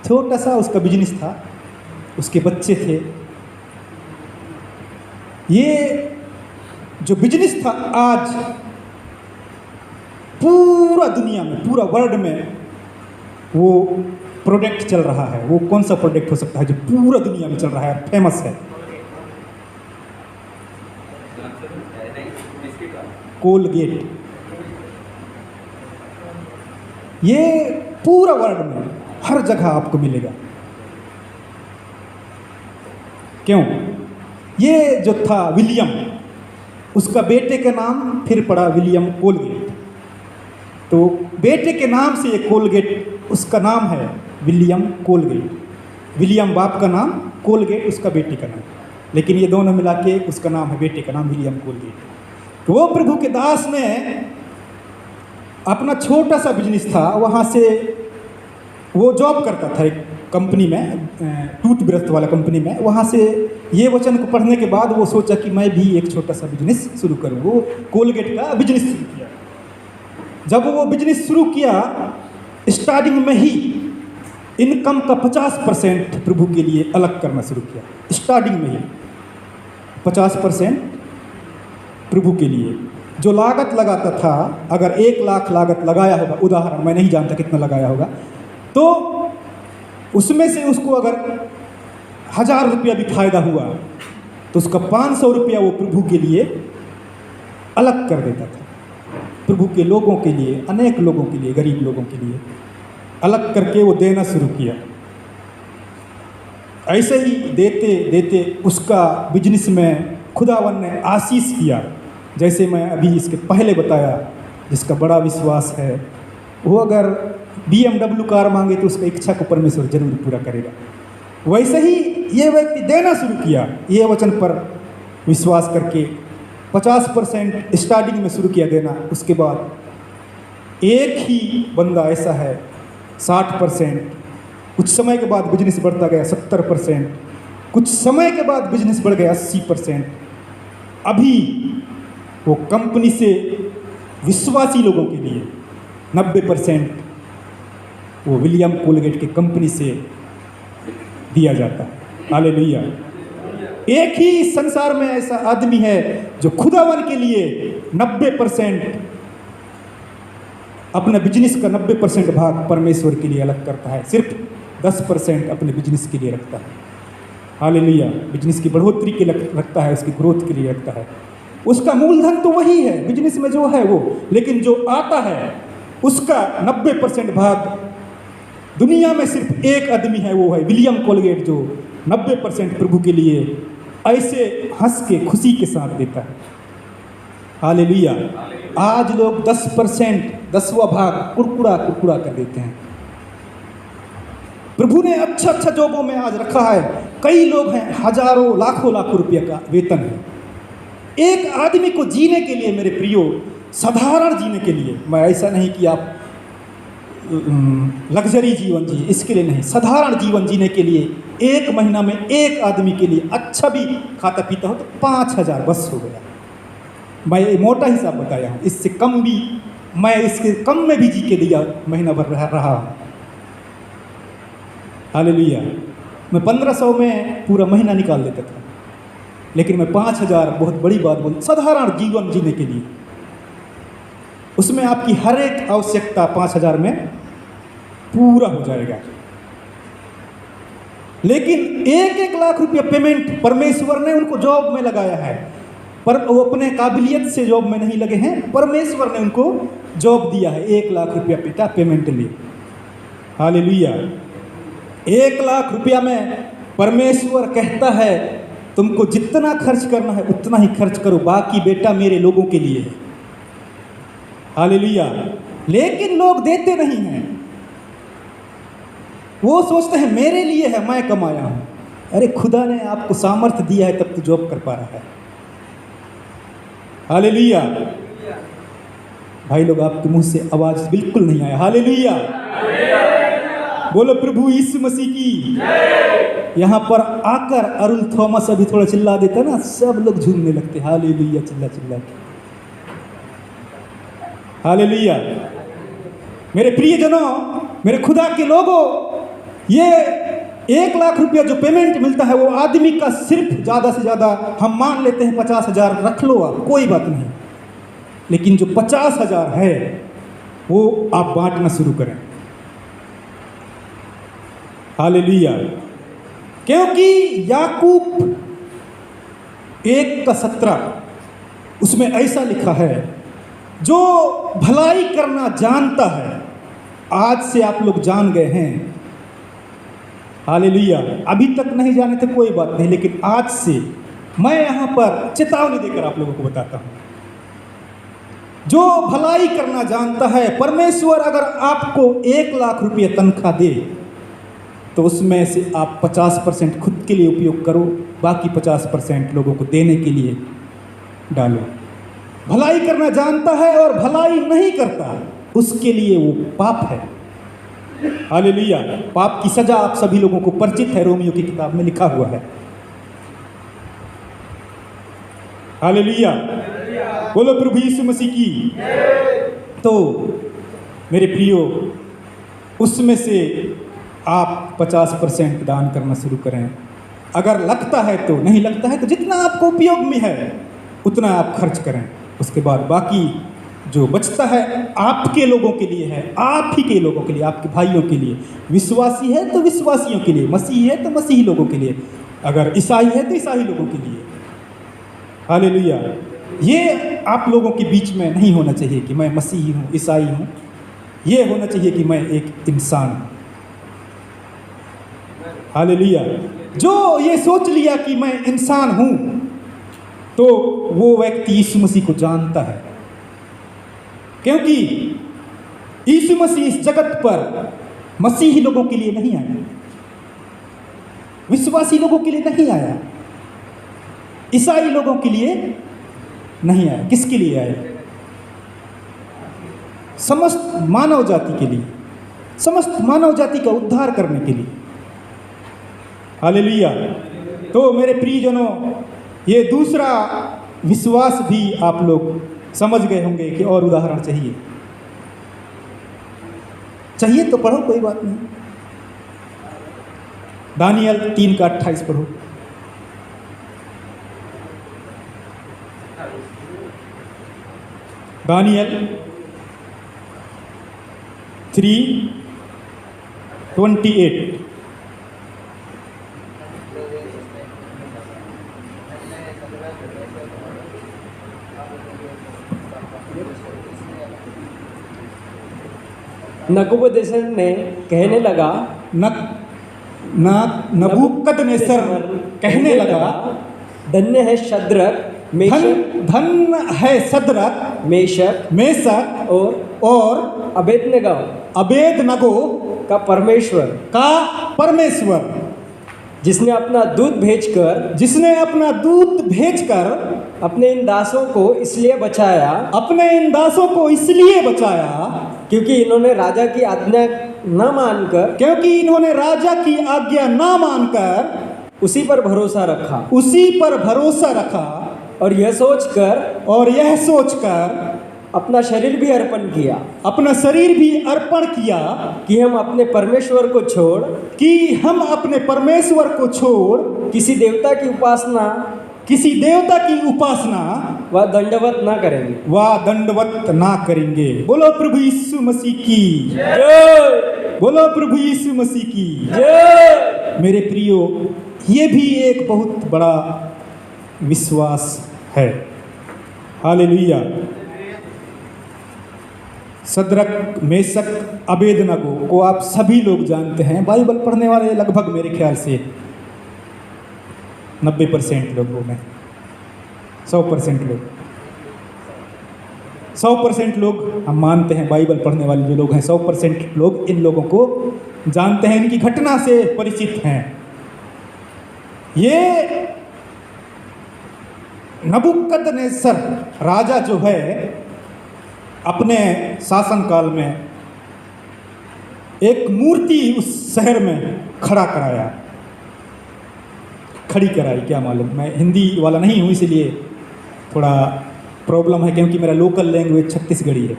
छोटा सा उसका बिजनेस था, उसके बच्चे थे। ये जो बिजनेस था आज पूरा दुनिया में, पूरा वर्ल्ड में वो प्रोडक्ट चल रहा है। वो कौन सा प्रोडक्ट हो सकता है जो पूरा दुनिया में चल रहा है, फेमस है? कोलगेट। ये पूरा वर्ल्ड में हर जगह आपको मिलेगा। क्यों? ये जो था विलियम, उसका बेटे का नाम फिर पड़ा विलियम कोलगेट। तो बेटे के नाम से ये कोलगेट, उसका नाम है विलियम कोलगेट। विलियम बाप का नाम, कोलगेट उसका बेटे का नाम, लेकिन ये दोनों मिला के उसका नाम है, बेटे का नाम विलियम कोलगेट। तो वो प्रभु के दास ने अपना छोटा सा बिजनेस था, वहाँ से वो जॉब करता था एक कंपनी में, टूथब्रश वाला कंपनी में। वहाँ से ये वचन को पढ़ने के बाद वो सोचा कि मैं भी एक छोटा सा बिजनेस शुरू करूँ। वो कोलगेट का बिजनेस शुरू किया। जब वो बिजनेस शुरू किया, स्टार्टिंग में ही इनकम का 50% प्रभु के लिए अलग करना शुरू किया। स्टार्टिंग में ही 50% प्रभु के लिए। जो लागत लगाता था, अगर 1 लाख लागत लगाया होगा, उदाहरण, मैं नहीं जानता कितना लगाया होगा, तो उसमें से उसको अगर 1000 रुपया भी फायदा हुआ तो उसका 500 रुपया वो प्रभु के लिए अलग कर देता था। प्रभु के लोगों के लिए, अनेक लोगों के लिए, गरीब लोगों के लिए अलग करके वो देना शुरू किया। ऐसे ही देते देते उसका बिजनेस में खुदावन ने आशीष किया। जैसे मैं अभी इसके पहले बताया, जिसका बड़ा विश्वास है वो अगर BMW कार मांगे तो उसका इच्छा को परमेश्वर जरूर पूरा करेगा। वैसे ही ये व्यक्ति देना शुरू किया, ये वचन पर विश्वास करके 50% स्टार्टिंग में शुरू किया देना। उसके बाद एक ही बंदा ऐसा है 60%, कुछ समय के बाद बिजनेस बढ़ता गया 70%, कुछ समय के बाद बिजनेस बढ़ गया 80%। अभी वो कंपनी से विश्वासी लोगों के लिए 90% वो विलियम कोलगेट की कंपनी से दिया जाता है। हालेलुया। एक ही संसार में ऐसा आदमी है जो खुदावन के लिए 90% अपने बिजनेस का 90% भाग परमेश्वर के लिए अलग करता है, सिर्फ 10% अपने बिजनेस के लिए रखता है। हालेलुया। बिजनेस की बढ़ोतरी के लिए रखता है, उसकी ग्रोथ के लिए रखता है। उसका मूलधन तो वही है बिजनेस में जो है वो, लेकिन जो आता है उसका 90% भाग दुनिया में सिर्फ एक आदमी है, वो है विलियम कोलगेट, जो 90% प्रभु के लिए ऐसे हंस के खुशी के साथ देता है। हालेलुया। आज लोग 10%, 10वां भाग कुरकुरा कर देते हैं। प्रभु ने अच्छा जॉबों में आज रखा है। कई लोग हैं, हजारों लाखों रुपये का वेतन है। एक आदमी को जीने के लिए मेरे प्रियो, साधारण जीने के लिए, मैं ऐसा नहीं कि आप लग्जरी जीवन जिए, इसके लिए नहीं, साधारण जीवन जीने के लिए एक महीना में एक आदमी के लिए अच्छा भी खाता पीता हो तो 5000 बस हो गया। मैं मोटा हिसाब बताया हूँ, इससे कम भी, मैं इसके कम में भी जी के दिया महीना भर रहा हूँ। हालेलुया। मैं 1500 में पूरा महीना निकाल देता था, लेकिन मैं 5000 बहुत बड़ी बात बोल, साधारण जीवन जीने के लिए, उसमें आपकी हर एक आवश्यकता 5000 में पूरा हो जाएगा। लेकिन 1-1 लाख रुपया पेमेंट परमेश्वर ने उनको जॉब में लगाया है, पर वो अपने काबिलियत से जॉब में नहीं लगे हैं, परमेश्वर ने उनको जॉब दिया है। 1 लाख रुपया पेमेंट लिए। हालेलुया। 1 लाख रुपया में परमेश्वर कहता है तुमको जितना खर्च करना है उतना ही खर्च करो, बाकी बेटा मेरे लोगों के लिए है। हालेलुया। लेकिन लोग देते नहीं हैं, वो सोचते हैं मेरे लिए है, मैं कमाया हूं। अरे खुदा ने आपको सामर्थ्य दिया है तब तो जॉब कर पा रहा है। हालेलुया। भाई लोग आपके मुंह से आवाज बिल्कुल नहीं आया। हालेलुया। बोलो प्रभु यीशु मसीह की। यहाँ पर आकर अरुल थॉमस अभी थोड़ा चिल्ला देता ना, सब लोग झूमने लगते। हालेलुया चिल्ला चिल्ला के। हालेलुया। मेरे प्रियजनों, मेरे खुदा के लोगों, ये 1 लाख रुपया जो पेमेंट मिलता है वो आदमी का सिर्फ ज़्यादा से ज़्यादा हम मान लेते हैं 50,000 रख लो आप, कोई बात नहीं। लेकिन जो 50,000 है वो आप बांटना शुरू करें। हालेलुया। क्योंकि याकूब 1:17 उसमें ऐसा लिखा है, जो भलाई करना जानता है, आज से आप लोग जान गए हैं। हालेलुया। अभी तक नहीं जाने थे कोई बात नहीं, लेकिन आज से मैं यहाँ पर चेतावनी देकर आप लोगों को बताता हूँ, जो भलाई करना जानता है, परमेश्वर अगर आपको 1 लाख रुपये तनख्वाह दे तो उसमें से आप 50% खुद के लिए उपयोग करो, बाकी 50% लोगों को देने के लिए डालो। भलाई करना जानता है और भलाई नहीं करता, उसके लिए वो पाप है। हालेलुया। पाप की सजा आप सभी लोगों को परिचित है, रोमियो की किताब में लिखा हुआ है। हालेलुया। बोलो प्रभु यीशु मसीह की। तो मेरे प्रियो, उसमें से आप 50% दान करना शुरू करें। अगर लगता है तो, नहीं लगता है तो जितना आपको उपयोग में है उतना आप खर्च करें। उसके बाद बाकी जो बचता है आपके लोगों के लिए है, आप ही के लोगों के लिए, आपके भाइयों के लिए। विश्वासी है तो विश्वासियों के लिए, मसीही है तो मसीही लोगों के लिए, अगर ईसाई है तो ईसाई लोगों के लिए। हालेलुया। ये आप लोगों के बीच में नहीं होना चाहिए कि मैं मसीही हूँ, ईसाई हूँ। ये होना चाहिए कि मैं एक इंसान हूँ। हालेलुया। जो ये सोच लिया कि मैं इंसान हूँ, तो वो व्यक्ति यीशु मसीह को जानता है, क्योंकि यीशु मसीह इस जगत पर मसीही लोगों के लिए नहीं आया, विश्वासी लोगों के लिए नहीं आया, ईसाई लोगों के लिए नहीं आया। किसके लिए आया? समस्त मानव जाति के लिए, समस्त मानव जाति का उद्धार करने के लिए। हालेलुया। तो मेरे प्रियजनों, ये दूसरा विश्वास भी आप लोग समझ गए होंगे कि और उदाहरण चाहिए तो पढ़ो, कोई बात नहीं। दानियल 3:28 पढ़ो। दानियल 3:28। नबूकदनेस्सर ने कहने लगा, नबूकदनेस्सर कहने लगा, धन्य है शद्रक धन है सदरक मेशक और अबेदनगो का परमेश्वर, जिसने अपना दूत भेजकर अपने इन दासों को इसलिए बचाया क्योंकि इन्होंने राजा की आज्ञा न मानकर उसी पर भरोसा रखा और यह सोचकर अपना शरीर भी अर्पण किया कि हम अपने परमेश्वर को छोड़ किसी देवता की उपासना व दंडवत ना करेंगे। बोलो प्रभु यीशु मसीह की जय। बोलो प्रभु यीशु मसीह की जय। मेरे प्रियो, ये भी एक बहुत बड़ा विश्वास है। हालेलुया। सदरक मेशक अबेदनगो को आप सभी लोग जानते हैं, बाइबल पढ़ने वाले लगभग मेरे ख्याल से 90% लोगों में, 100% लोग, 100% लोग हम मानते हैं, बाइबल पढ़ने वाले जो लोग हैं 100% लोग इन लोगों को जानते हैं, इनकी घटना से परिचित हैं। ये नबूकदनेस्सर राजा जो है अपने शासनकाल में एक मूर्ति उस शहर में खड़ी कराई, क्या मालूम, मैं हिंदी वाला नहीं हूँ इसलिए थोड़ा प्रॉब्लम है, क्योंकि मेरा लोकल लैंग्वेज छत्तीसगढ़ी है।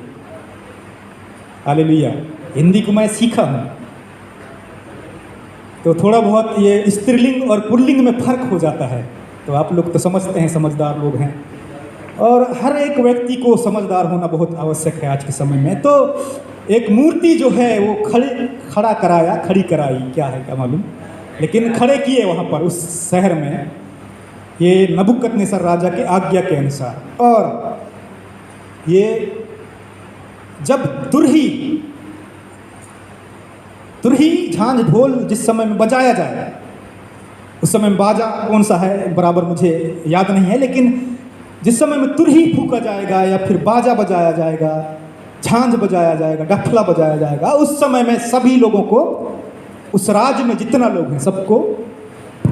हालेलुया, हिंदी को मैं सीखा हूँ, तो थोड़ा बहुत ये स्त्रीलिंग और पुल्लिंग में फर्क हो जाता है, तो आप लोग तो समझते हैं, समझदार लोग हैं, और हर एक व्यक्ति को समझदार होना बहुत आवश्यक है आज के समय में। तो एक मूर्ति जो है वो खड़ी कराई, क्या है क्या मालूम, लेकिन खड़े किए वहाँ पर उस शहर में, ये नबूकदनेस्सर राजा के आज्ञा के अनुसार। और ये जब तुरही झांझ ढोल जिस समय में बजाया जाए, उस समय में बाजा कौन सा है बराबर मुझे याद नहीं है, लेकिन जिस समय में तुरही फूका जाएगा या फिर बाजा बजाया जाएगा, झांझ बजाया जाएगा, डफला बजाया जाएगा, उस समय में सभी लोगों को, उस राज्य में जितना लोग हैं सबको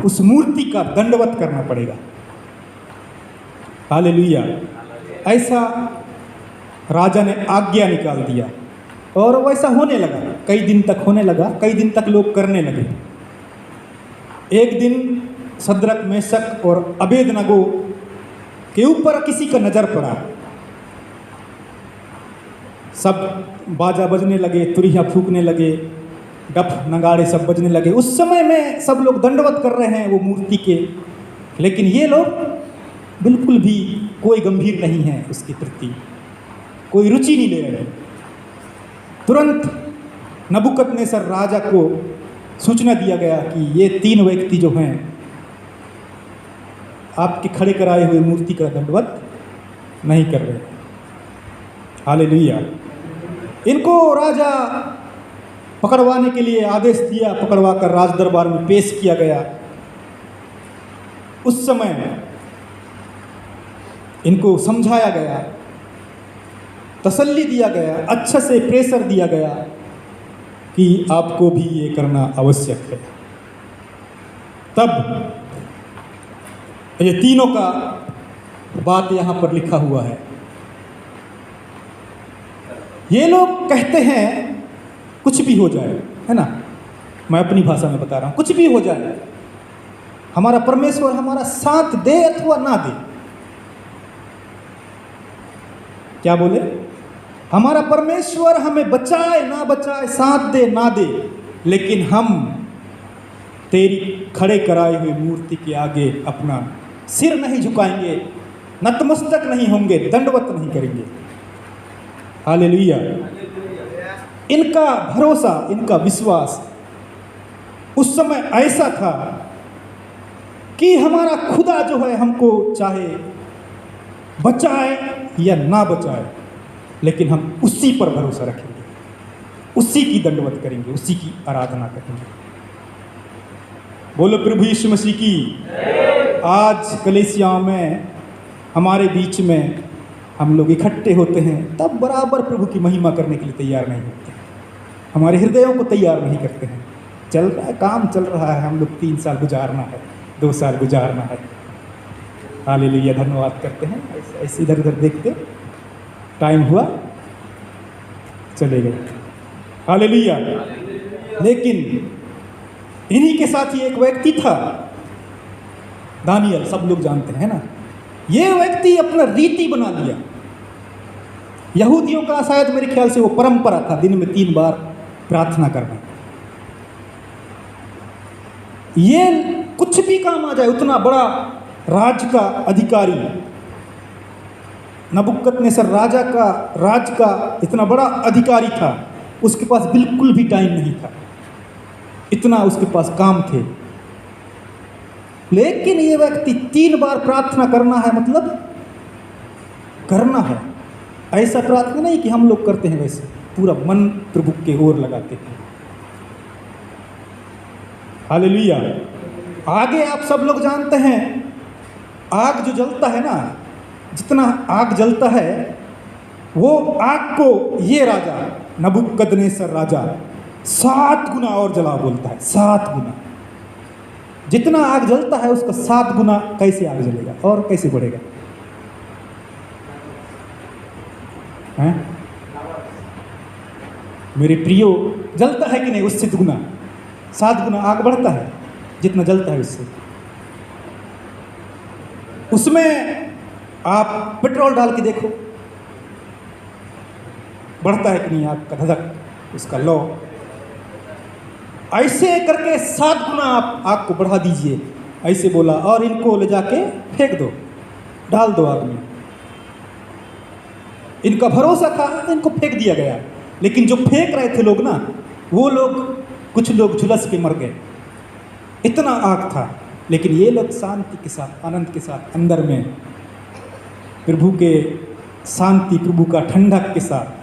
उस मूर्ति का दंडवत करना पड़ेगा। हालेलुया, ऐसा राजा ने आज्ञा निकाल दिया और वैसा होने लगा, कई दिन तक होने लगा, कई दिन तक लोग करने लगे। एक दिन सद्रक, मेशक और अबेदनगो के ऊपर किसी का नज़र पड़ा, सब बाजा बजने लगे, तुरिया फूकने लगे, डफ नगाड़े सब बजने लगे। उस समय में सब लोग दंडवत कर रहे हैं वो मूर्ति के, लेकिन ये लोग बिल्कुल भी कोई गंभीर नहीं है उसके प्रति, कोई रुचि नहीं ले रहे। तुरंत नबूकदनेस्सर राजा को सूचना दिया गया कि ये 3 व्यक्ति जो हैं आपके खड़े कराए हुए मूर्ति का दंडवत नहीं कर रहे। हालेलुया, इनको राजा पकड़वाने के लिए आदेश दिया, पकड़वा कर राज दरबार में पेश किया गया। उस समय इनको समझाया गया, तसल्ली दिया गया, अच्छे से प्रेशर दिया गया कि आपको भी ये करना आवश्यक है। तब ये तीनों का बात यहाँ पर लिखा हुआ है। ये लोग कहते हैं कुछ भी हो जाए, है ना, मैं अपनी भाषा में बता रहा हूँ, कुछ भी हो जाए, हमारा परमेश्वर हमारा साथ दे अथवा ना दे। क्या बोले? हमारा परमेश्वर हमें बचाए ना बचाए, साथ दे ना दे, लेकिन हम तेरी खड़े कराए हुए मूर्ति के आगे अपना सिर नहीं झुकाएंगे, नतमस्तक नहीं होंगे, दंडवत नहीं करेंगे। हालेलुया। इनका भरोसा, इनका विश्वास उस समय ऐसा था कि हमारा खुदा जो है हमको चाहे बचाए या ना बचाए, लेकिन हम उसी पर भरोसा रखेंगे, उसी की दंडवत करेंगे, उसी की आराधना करेंगे। बोलो प्रभु यीशु मसीह की। आज कलीसियाओं में हमारे बीच में हम लोग इकट्ठे होते हैं, तब बराबर प्रभु की महिमा करने के लिए तैयार नहीं होते, हमारे हृदयों को तैयार नहीं करते हैं। चल रहा है, काम चल रहा है, हम लोग 3 साल गुजारना है, 2 साल गुजारना है। हालेलुया, धन्यवाद करते हैं। ऐसे इधर उधर देखते, टाइम हुआ चले गए। हालेलुया। लेकिन इन्हीं के साथ ही एक व्यक्ति था, दानियल, सब लोग जानते हैं ना। ये व्यक्ति अपना रीति बना लिया। यहूदियों का शायद मेरे ख्याल से वो परंपरा था दिन में 3 बार प्रार्थना करना। ये कुछ भी काम आ जाए, उतना बड़ा राज का अधिकारी, नबूकदनेस्सर राज का इतना बड़ा अधिकारी था, उसके पास बिल्कुल भी टाइम नहीं था, इतना उसके पास काम थे। लेकिन ये व्यक्ति 3 बार प्रार्थना करना है, मतलब करना है। ऐसा प्रार्थना नहीं कि हम लोग करते हैं, वैसे पूरा मन प्रभु के ओर लगाते हैं। हालेलुया। आगे आप सब लोग जानते हैं, आग जो जलता है ना, जितना आग जलता है वो आग को ये राजा नबूकदनेस्सर राजा 7 गुना और जला बोलता है। 7 गुना जितना आग जलता है उसका 7 गुना कैसे आग जलेगा और कैसे बढ़ेगा? हैं? मेरे प्रियो, जलता है कि नहीं? उससे दुगना 7 गुना आग बढ़ता है जितना जलता है उससे। उसमें आप पेट्रोल डाल के देखो, बढ़ता है कि नहीं आग का धधक, उसका लौ। ऐसे करके 7 गुना आप आग को बढ़ा दीजिए। ऐसे बोला, और इनको ले जाके फेंक दो, डाल दो आग में। इनका भरोसा था, इनको फेंक दिया गया। लेकिन जो फेंक रहे थे लोग ना, वो लोग, कुछ लोग झुलस के मर गए, इतना आग था। लेकिन ये लोग शांति के साथ, आनंद के साथ अंदर में प्रभु के शांति, प्रभु का ठंडक के साथ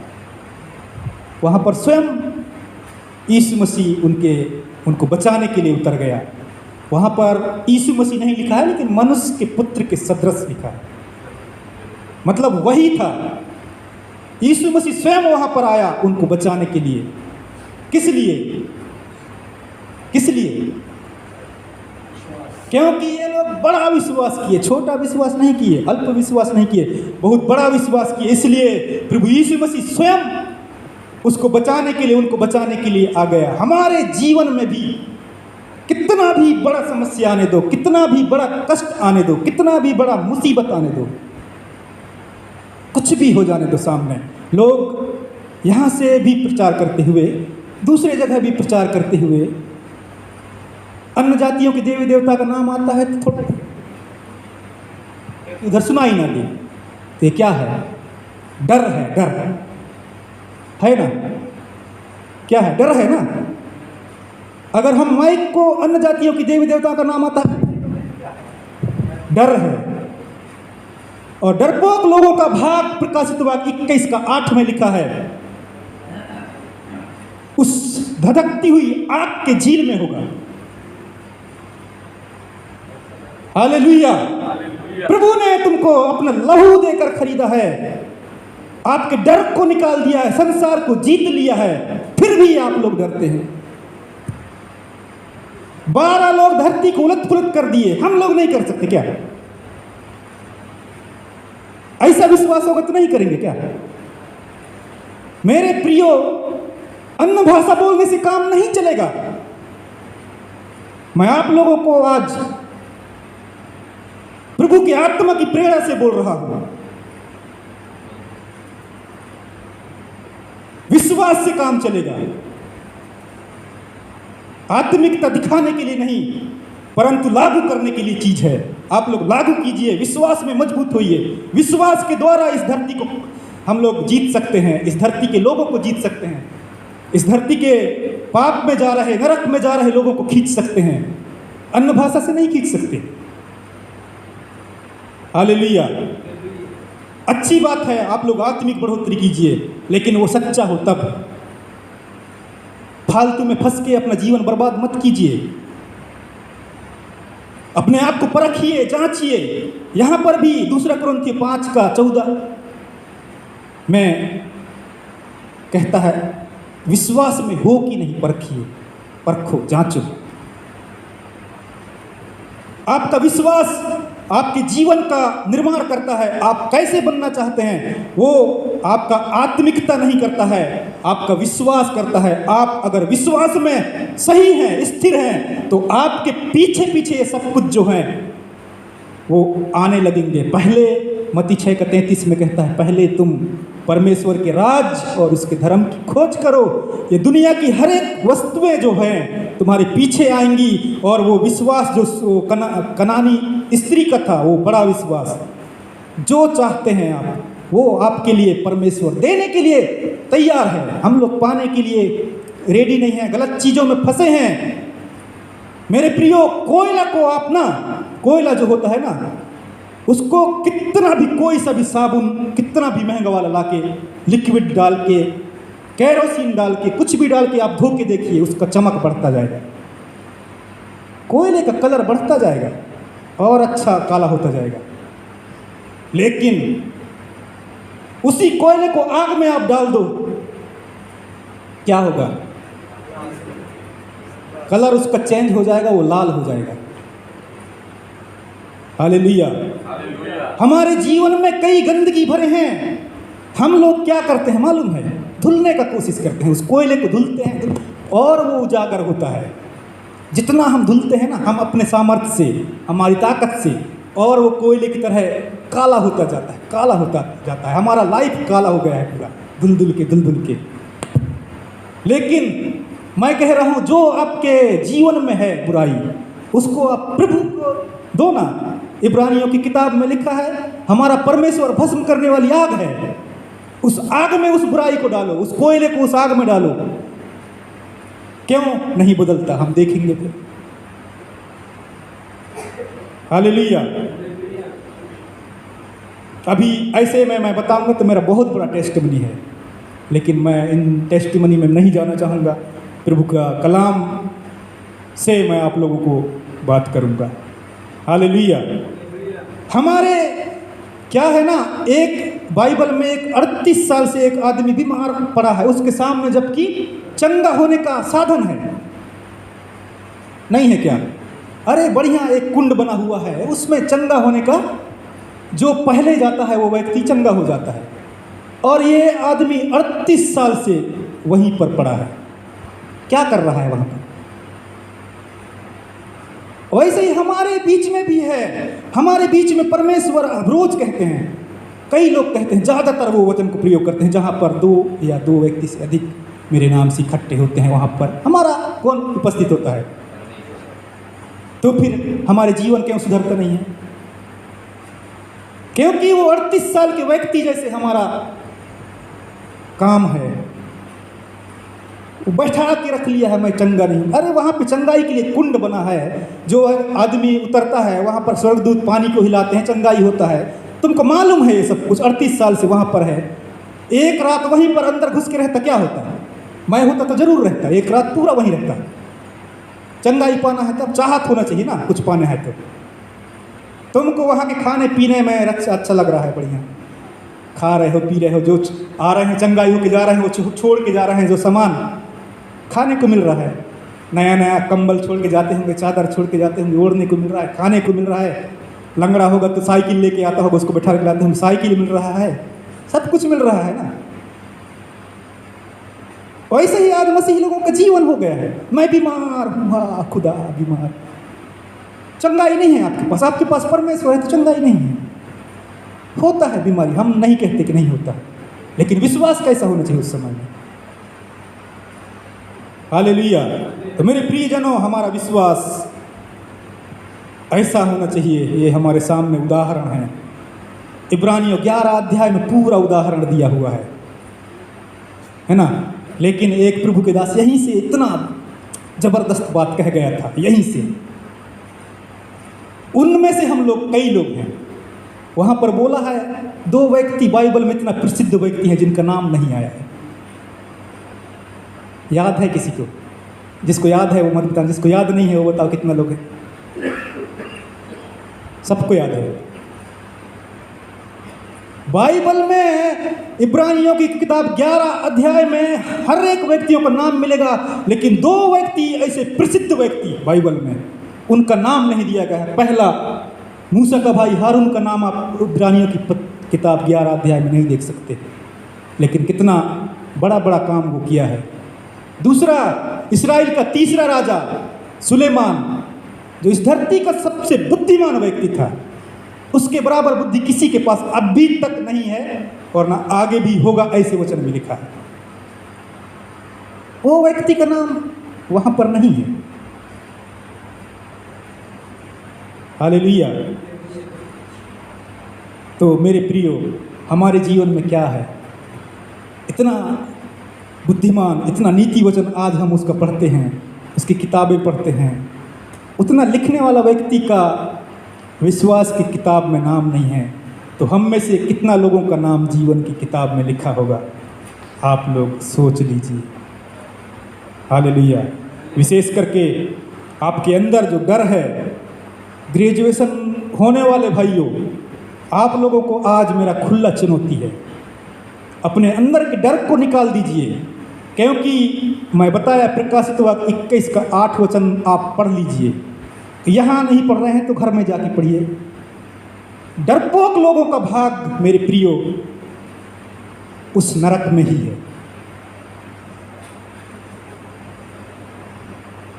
वहाँ पर स्वयं यीशु मसीह उनको बचाने के लिए उतर गया। वहाँ पर यीशु मसीह नहीं लिखा है, लेकिन मनुष्य के पुत्र के सदृश लिखा है। मतलब वही था, यीशु मसीह स्वयं वहाँ पर आया उनको बचाने के लिए। किस लिए? किस लिए? क्योंकि ये लोग बड़ा विश्वास किए, छोटा विश्वास नहीं किए, अल्प विश्वास नहीं किए, बहुत बड़ा विश्वास किए। इसलिए प्रभु यीशु मसीह स्वयं उसको बचाने के लिए, उनको बचाने के लिए आ गया। हमारे जीवन में भी कितना भी बड़ा समस्या आने दो, कितना भी बड़ा कष्ट आने दो, कितना भी बड़ा मुसीबत आने दो, कुछ भी हो जाने दो सामने, लोग यहाँ से भी प्रचार करते हुए, दूसरे जगह भी प्रचार करते हुए, अन्य जातियों के देवी देवता का नाम आता है तो थोड़ा इधर सुनाई ना दे, तो ये क्या है? डर है, डर है ना? क्या है? डर है ना? अगर हम माइक को अन्य जातियों की देवी देवता का नाम आता है, डर है। और डरपोक लोगों का भाग प्रकाशित वाक्य 21 का 8 में लिखा है, उस धधकती हुई आग के झील में होगा। हालेलुया! प्रभु ने तुमको अपना लहू देकर खरीदा है, आपके डर को निकाल दिया है, संसार को जीत लिया है, फिर भी आप लोग डरते हैं। 12 लोग धरती को उलट पुलट कर दिए, हम लोग नहीं कर सकते क्या? ऐसा विश्वास होगा तो नहीं करेंगे क्या? मेरे प्रियो, अन्य भाषा बोलने से काम नहीं चलेगा। मैं आप लोगों को आज प्रभु की आत्मा की प्रेरणा से बोल रहा हूं। विश्वास से काम चलेगा, आत्मिकता दिखाने के लिए नहीं, परंतु लागू करने के लिए चीज है। आप लोग लागू कीजिए, विश्वास में मजबूत होइए। विश्वास के द्वारा इस धरती को हम लोग जीत सकते हैं, इस धरती के लोगों को जीत सकते हैं, इस धरती के पाप में जा रहे, नरक में जा रहे लोगों को खींच सकते हैं, अन्य भाषा से नहीं खींच सकते। हालेलुया! अच्छी बात है, आप लोग आत्मिक बढ़ोतरी कीजिए, लेकिन वो सच्चा हो तब। फालतू में फंस के अपना जीवन बर्बाद मत कीजिए। अपने आप को परखिए, जांचिए। यहां पर भी 2 कुरिन्थियों 5 का 14 में कहता है, विश्वास में हो कि नहीं परखिए, परखो, जांचो। आपका विश्वास आपके जीवन का निर्माण करता है। आप कैसे बनना चाहते हैं वो आपका आत्मिकता नहीं करता है, आपका विश्वास करता है। आप अगर विश्वास में सही हैं, स्थिर हैं, तो आपके पीछे पीछे ये सब कुछ जो है वो आने लगेंगे। पहले मत्ती 6 का 33 में कहता है, पहले तुम परमेश्वर के राज और उसके धर्म की खोज करो, ये दुनिया की हर एक वस्तुएं जो हैं तुम्हारे पीछे आएंगी। और वो विश्वास जो कनानी स्त्री का था, वो बड़ा विश्वास, जो चाहते हैं आप, वो आपके लिए परमेश्वर देने के लिए तैयार है। हम लोग पाने के लिए रेडी नहीं हैं, गलत चीज़ों में फंसे हैं। मेरे प्रियो, कोयला को आप ना, कोयला जो होता है ना, उसको कितना भी, कोई सा भी साबुन कितना भी महंगा वाला लाके, लिक्विड डाल के, कैरोसिन डाल के, कुछ भी डाल के आप धो के देखिए, उसका चमक बढ़ता जाएगा। कोयले का कलर बढ़ता जाएगा और अच्छा काला होता जाएगा, लेकिन उसी कोयले को आग में आप डाल दो, क्या होगा? कलर उसका चेंज हो जाएगा, वो लाल हो जाएगा। हालेलुया। हमारे जीवन में कई गंदगी भरे हैं, हम लोग क्या करते हैं मालूम है? धुलने का कोशिश करते हैं, उस कोयले को धुलते हैं और वो उजागर होता है। जितना हम धुलते हैं ना, हम अपने सामर्थ्य से, हमारी ताकत से, और वो कोयले की तरह काला होता जाता है, काला होता जाता है। हमारा लाइफ काला हो गया है पूरा, धुल धुल के। लेकिन मैं कह रहा हूं, जो आपके जीवन में है बुराई, उसको आप प्रभु को दो ना। इब्रानियों की किताब में लिखा है, हमारा परमेश्वर भस्म करने वाली आग है, उस आग में उस बुराई को डालो, उस कोयले को उस आग में डालो। क्यों नहीं बदलता? हम देखेंगे फिर। हालेलुया। अभी ऐसे में मैं बताऊंगा तो मेरा बहुत बड़ा टेस्टिमनी है, लेकिन मैं इन टेस्टिमनी में नहीं जाना चाहूँगा। प्रभु का कलाम से मैं आप लोगों को बात करूँगा। हालेलुया। हमारे क्या है ना, एक बाइबल में एक 38 साल से एक आदमी बीमार पड़ा है, उसके सामने जबकि चंगा होने का साधन है, नहीं है क्या? अरे बढ़िया, एक कुंड बना हुआ है, उसमें चंगा होने का, जो पहले जाता है वो व्यक्ति चंगा हो जाता है। और ये आदमी 38 साल से वहीं पर पड़ा है, क्या कर रहा है वहाँ पर? वैसे ही हमारे बीच में भी है। हमारे बीच में परमेश्वर रोज कहते हैं, कई लोग कहते हैं, ज़्यादातर वो वचन को प्रयोग करते हैं, जहाँ पर 2 या 2 व्यक्ति से अधिक मेरे नाम से इकट्ठे होते हैं, वहाँ पर हमारा कौन उपस्थित होता है? तो फिर हमारे जीवन क्यों सुधरता नहीं है? क्योंकि वो 38 साल के व्यक्ति जैसे हमारा काम है, बैठा के रख लिया है, मैं चंगा नहीं। अरे वहाँ पे चंगाई के लिए कुंड बना है, जो आदमी उतरता है वहाँ पर स्वर्गदूत पानी को हिलाते हैं, चंगाई होता है। तुमको मालूम है ये सब कुछ? 38 साल से वहाँ पर है, एक रात वहीं पर अंदर घुस के रहता, क्या होता है? मैं होता तो जरूर रहता, एक रात पूरा वहीं रहता। चंगाई पाना है तब चाहत होना चाहिए ना, कुछ पाना है तो। तुमको वहाँ के खाने पीने में अच्छा लग रहा है, बढ़िया खा रहे हो, पी रहे हो, जो आ रहे हैं चंगाई होके जा रहे हैं, वो छोड़ के जा रहे हैं, जो सामान खाने को मिल रहा है, नया नया कंबल छोड़ के जाते होंगे, चादर छोड़ के जाते होंगे, ओढ़ने को मिल रहा है, खाने को मिल रहा है। लंगड़ा होगा तो साइकिल लेके आता होगा, उसको बैठा के लाते होंगे, साइकिल मिल रहा है, सब कुछ मिल रहा है ना। वैसे ही आज मसीही लोगों का जीवन हो गया है। मैं बीमार हूँ, खुदा बीमार, चंगाई नहीं है आपके पास। आपके पास परमेश्वर है तो चंगाई नहीं है। होता है बीमारी, हम नहीं कहते कि नहीं होता, लेकिन विश्वास कैसा होना चाहिए उस समय में? हालेलुया। तो मेरे प्रियजनों, हमारा विश्वास ऐसा होना चाहिए। ये हमारे सामने उदाहरण है, इब्रानियों 11 अध्याय में पूरा उदाहरण दिया हुआ है ना। लेकिन एक प्रभु के दास यहीं से इतना जबरदस्त बात कह गया था, यहीं से। उनमें से हम लोग, कई लोग हैं, वहां पर बोला है 2 व्यक्ति बाइबल में इतना प्रसिद्ध व्यक्ति हैं जिनका नाम नहीं आया है। याद है किसी को? जिसको याद है वो मत बताओ, जिसको याद नहीं है वो बताओ कितना लोग हैं? सबको याद है। बाइबल में इब्रानियों की किताब 11 अध्याय में हर एक व्यक्तियों का नाम मिलेगा, लेकिन 2 व्यक्ति ऐसे प्रसिद्ध व्यक्ति बाइबल में, उनका नाम नहीं दिया गया है। पहला, मूसा का भाई हारून का नाम आप इब्रानियों की किताब 11 अध्याय में नहीं देख सकते, लेकिन कितना बड़ा बड़ा काम वो किया है। दूसरा, इस्राएल का तीसरा राजा सुलेमान, जो इस धरती का सबसे बुद्धिमान व्यक्ति था, उसके बराबर बुद्धि किसी के पास अभी तक नहीं है और ना आगे भी होगा, ऐसे वचन में लिखा है। वो व्यक्ति का नाम वहां पर नहीं है। हालेलुया। तो मेरे प्रियो, हमारे जीवन में क्या है? इतना बुद्धिमान, इतना नीति वचन आज हम उसका पढ़ते हैं, उसकी किताबें पढ़ते हैं, उतना लिखने वाला व्यक्ति का विश्वास की किताब में नाम नहीं है, तो हम में से कितना लोगों का नाम जीवन की किताब में लिखा होगा? आप लोग सोच लीजिए। हालेलुया। विशेष करके आपके अंदर जो डर है, ग्रेजुएशन होने वाले भाइयों, आप लोगों को आज मेरा खुला चुनौती है, अपने अंदर के डर को निकाल दीजिए। क्योंकि मैं बताया प्रकाशित वाक्य 21 का 8 वचन आप पढ़ लीजिए। यहाँ नहीं पढ़ रहे हैं तो घर में जाके पढ़िए। डरपोक लोगों का भाग मेरे प्रियो उस नरक में ही है।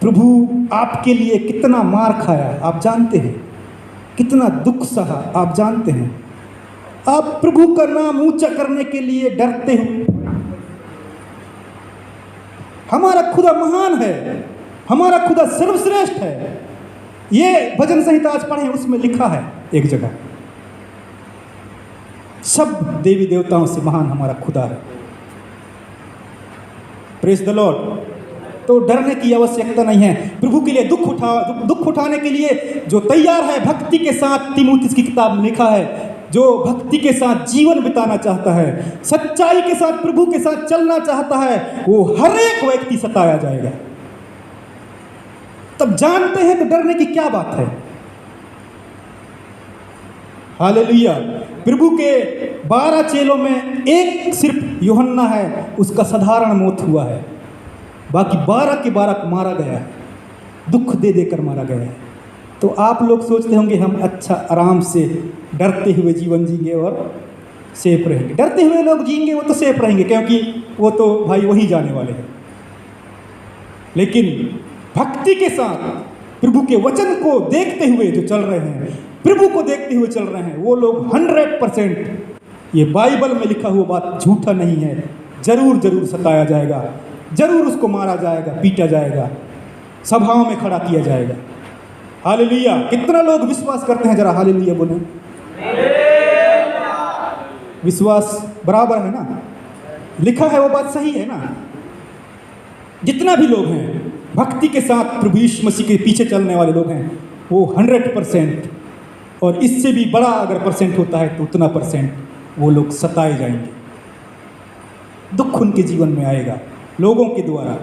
प्रभु आपके लिए कितना मार खाया आप जानते हैं, कितना दुख सहा आप जानते हैं। आप प्रभु का नाम ऊंचा करने के लिए डरते हो। हमारा खुदा महान है, हमारा खुदा सर्वश्रेष्ठ है। ये भजन संहिता आज पढ़े, उसमें लिखा है एक जगह, सब देवी देवताओं से महान हमारा खुदा है। Praise the Lord. तो डरने की आवश्यकता नहीं है। प्रभु के लिए दुख उठाने के लिए जो तैयार है, भक्ति के साथ, तीमुथियुस की किताब में लिखा है, जो भक्ति के साथ जीवन बिताना चाहता है, सच्चाई के साथ प्रभु के साथ चलना चाहता है, वो हर एक व्यक्ति सताया जाएगा। तब जानते हैं तो डरने की क्या बात है। हालेलुया। प्रभु के 12 चेलों में एक सिर्फ यूहन्ना है, उसका साधारण मौत हुआ है, बाकी 12 के 12 को मारा गया है, दुख दे देकर मारा गया है। तो आप लोग सोचते होंगे हम अच्छा आराम से डरते हुए जीवन जीएंगे और सेफ रहेंगे। डरते हुए लोग जिएंगे वो तो सेफ रहेंगे, क्योंकि वो तो भाई वही जाने वाले हैं। लेकिन भक्ति के साथ प्रभु के वचन को देखते हुए जो चल रहे हैं, प्रभु को देखते हुए चल रहे हैं, वो लोग 100%, ये बाइबल में लिखा हुआ बात झूठा नहीं है, जरूर सताया जाएगा, जरूर उसको मारा जाएगा, पीटा जाएगा, सभाओं में खड़ा किया जाएगा। हालेलुया। कितना लोग विश्वास करते हैं, जरा हालेलुया बोले। विश्वास बराबर है ना, लिखा है वो बात सही है ना। जितना भी लोग हैं भक्ति के साथ प्रभु यीशु मसीह के पीछे चलने वाले लोग हैं, वो 100%, और इससे भी बड़ा अगर परसेंट होता है तो उतना परसेंट वो लोग सताए जाएंगे। दुख उनके जीवन में आएगा, लोगों के द्वारा,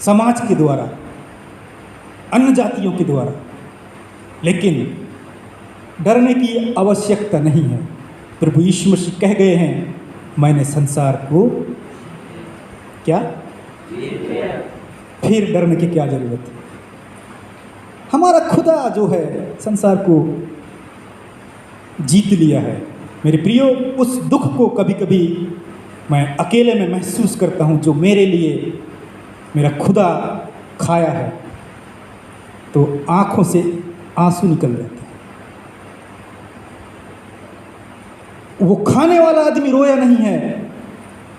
समाज के द्वारा, अन्य जातियों के द्वारा। लेकिन डरने की आवश्यकता नहीं है। प्रभु यीशु मसीह कह गए हैं, मैंने संसार को क्या, फिर डरने की क्या जरूरत है। हमारा खुदा जो है संसार को जीत लिया है। मेरे प्रियो, उस दुख को कभी कभी मैं अकेले में महसूस करता हूँ जो मेरे लिए मेरा खुदा खाया है, तो आंखों से आंसू निकल जाते हैं। वो खाने वाला आदमी रोया नहीं है,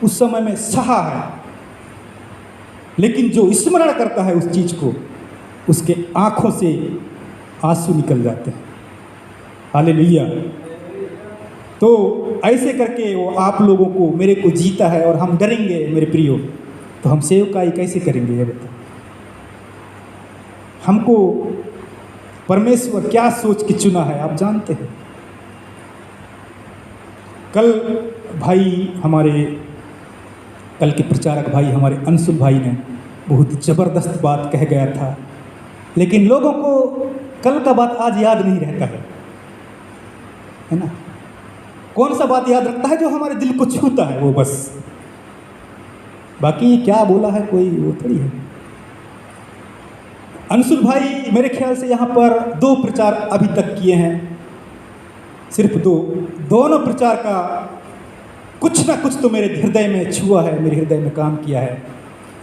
उस समय में सहा है, लेकिन जो स्मरण करता है उस चीज को, उसके आंखों से आंसू निकल जाते हैं। हालेलुया। तो ऐसे करके वो आप लोगों को, मेरे को जीता है, और हम डरेंगे मेरे प्रियो, तो हम सेवकाई कैसे करेंगे ये बताओ। हमको परमेश्वर क्या सोच के चुना है आप जानते हैं। कल भाई हमारे, कल के प्रचारक भाई हमारे अंशुल भाई ने बहुत ज़बरदस्त बात कह गया था, लेकिन लोगों को कल का बात आज याद नहीं रहता है ना। कौन सा बात याद रखता है? जो हमारे दिल को छूता है वो बस। बाकी क्या बोला है कोई वो थोड़ी है। अंशुल भाई मेरे ख्याल से यहाँ पर 2 प्रचार अभी तक किए हैं, सिर्फ 2। दोनों प्रचार का कुछ ना कुछ तो मेरे हृदय में छुआ है, मेरे हृदय में काम किया है,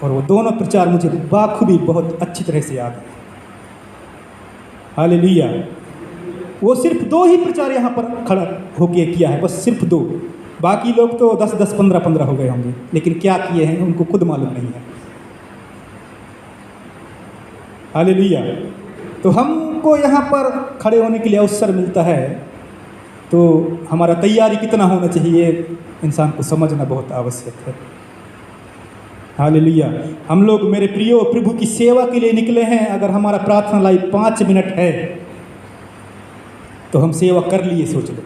और वो दोनों प्रचार मुझे बाखूबी बहुत अच्छी तरह से याद है। हालेलुया। वो सिर्फ 2 ही प्रचार यहाँ पर खड़ा होके किया है, बस सिर्फ 2। बाकी लोग तो 10-10, 15-15 हो गए होंगे, लेकिन क्या किए हैं उनको खुद मालूम नहीं है। हालेलुया। तो हमको यहाँ पर खड़े होने के लिए अवसर मिलता है, तो हमारा तैयारी कितना होना चाहिए इंसान को समझना बहुत आवश्यक है। हालेलुया। हम लोग मेरे प्रियो प्रभु की सेवा के लिए निकले हैं। अगर हमारा प्रार्थना लाइव 5 मिनट है तो हम सेवा कर लिए, सोच लो,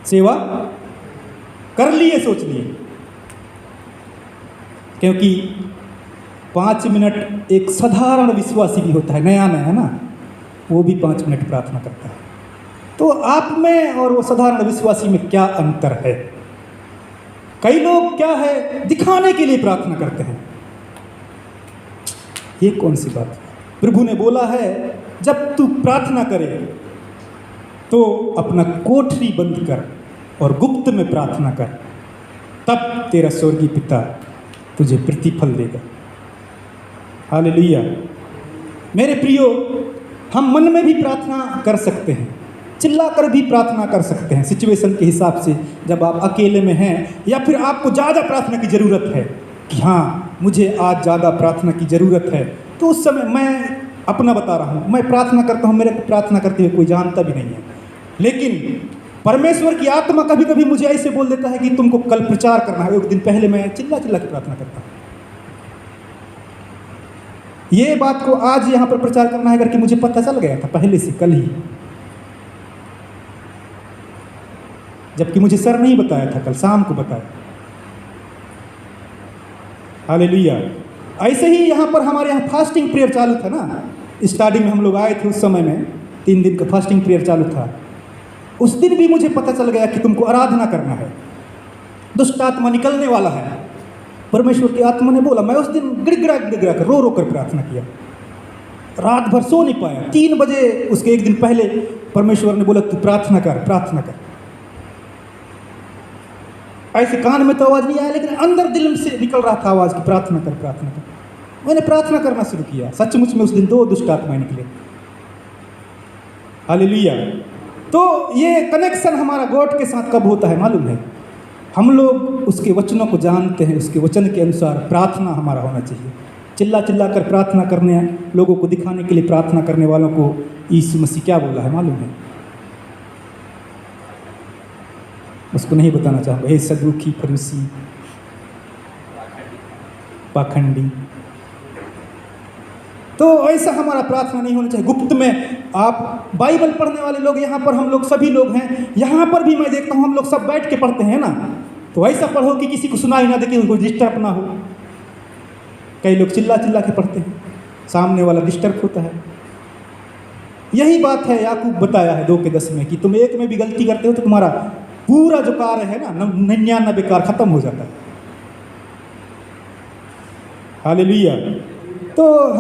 सेवा कर लिए, सोच लिए। क्योंकि 5 मिनट एक साधारण विश्वासी भी होता है, नया नया ना, वो भी 5 मिनट प्रार्थना करता है। तो आप में और वो साधारण विश्वासी में क्या अंतर है? कई लोग क्या है, दिखाने के लिए प्रार्थना करते हैं। ये कौन सी बात है? प्रभु ने बोला है जब तू प्रार्थना करे तो अपना कोठरी बंद कर और गुप्त में प्रार्थना कर, तब तेरा स्वर्गीय पिता तुझे प्रतिफल देगा। हालेलुया। मेरे प्रियो, हम मन में भी प्रार्थना कर सकते हैं, चिल्ला कर भी प्रार्थना कर सकते हैं सिचुएशन के हिसाब से। जब आप अकेले में हैं या फिर आपको ज़्यादा प्रार्थना की ज़रूरत है कि हाँ मुझे आज ज़्यादा प्रार्थना की ज़रूरत है, तो उस समय मैं अपना बता रहा हूँ, मैं प्रार्थना करता हूँ, मेरे को प्रार्थना करते हुए कोई जानता भी नहीं है। लेकिन परमेश्वर की आत्मा कभी कभी मुझे ऐसे बोल देता है कि तुमको कल प्रचार करना है। एक दिन पहले मैं चिल्ला चिल्ला के प्रार्थना करता हूँ, ये बात को आज यहाँ पर प्रचार करना है करके मुझे पता चल गया था पहले से, कल ही, जबकि मुझे सर नहीं बताया था, कल शाम को बताया। हालेलुया। ऐसे ही यहाँ पर हमारे यहाँ फास्टिंग प्रेयर चालू था ना, स्टार्टिंग में हम लोग आए थे, उस समय में 3 दिन का फास्टिंग प्रेयर चालू था। उस दिन भी मुझे पता चल गया कि तुमको आराधना करना है, दुष्ट आत्मा निकलने वाला है। परमेश्वर की आत्मा ने बोला, मैं उस दिन गिड़गिड़ा कर रो रो कर प्रार्थना किया, रात भर सो नहीं पाया। 3 बजे उसके एक दिन पहले परमेश्वर ने बोला तू प्रार्थना कर, प्रार्थना कर। ऐसे कान में तो आवाज़ नहीं आया, लेकिन अंदर दिल से निकल रहा था आवाज़ की प्रार्थना कर, प्रार्थना कर। मैंने प्रार्थना करना शुरू किया, सचमुच में उस दिन 2 दुष्ट आत्माएं निकले। हालेलुया। तो ये कनेक्शन हमारा गॉड के साथ कब होता है मालूम है? हम लोग उसके वचनों को जानते हैं, उसके वचन के अनुसार प्रार्थना हमारा होना चाहिए। चिल्ला चिल्ला कर प्रार्थना करने, लोगों को दिखाने के लिए प्रार्थना करने वालों को यीशु मसीह क्या बोला है मालूम है? उसको नहीं बताना चाहूँगा, हे सदुखी, फरीसी, पाखंडी। तो ऐसा हमारा प्रार्थना नहीं होना चाहिए। गुप्त में आप बाइबल पढ़ने वाले लोग, यहाँ पर हम लोग सभी लोग हैं, यहाँ पर भी मैं देखता हूँ हम लोग सब बैठ के पढ़ते हैं ना, तो ऐसा पढ़ो कि किसी को सुनाई ना दे, कि उनको डिस्टर्ब ना हो। कई लोग चिल्ला चिल्ला के पढ़ते हैं, सामने वाला डिस्टर्ब होता है। यही बात है याकूब बताया है 2:10 में कि तुम एक में भी गलती करते हो तो तुम्हारा पूरा जो कार्य है ना 99 कार्य खत्म हो जाता है। हालेलुया। तो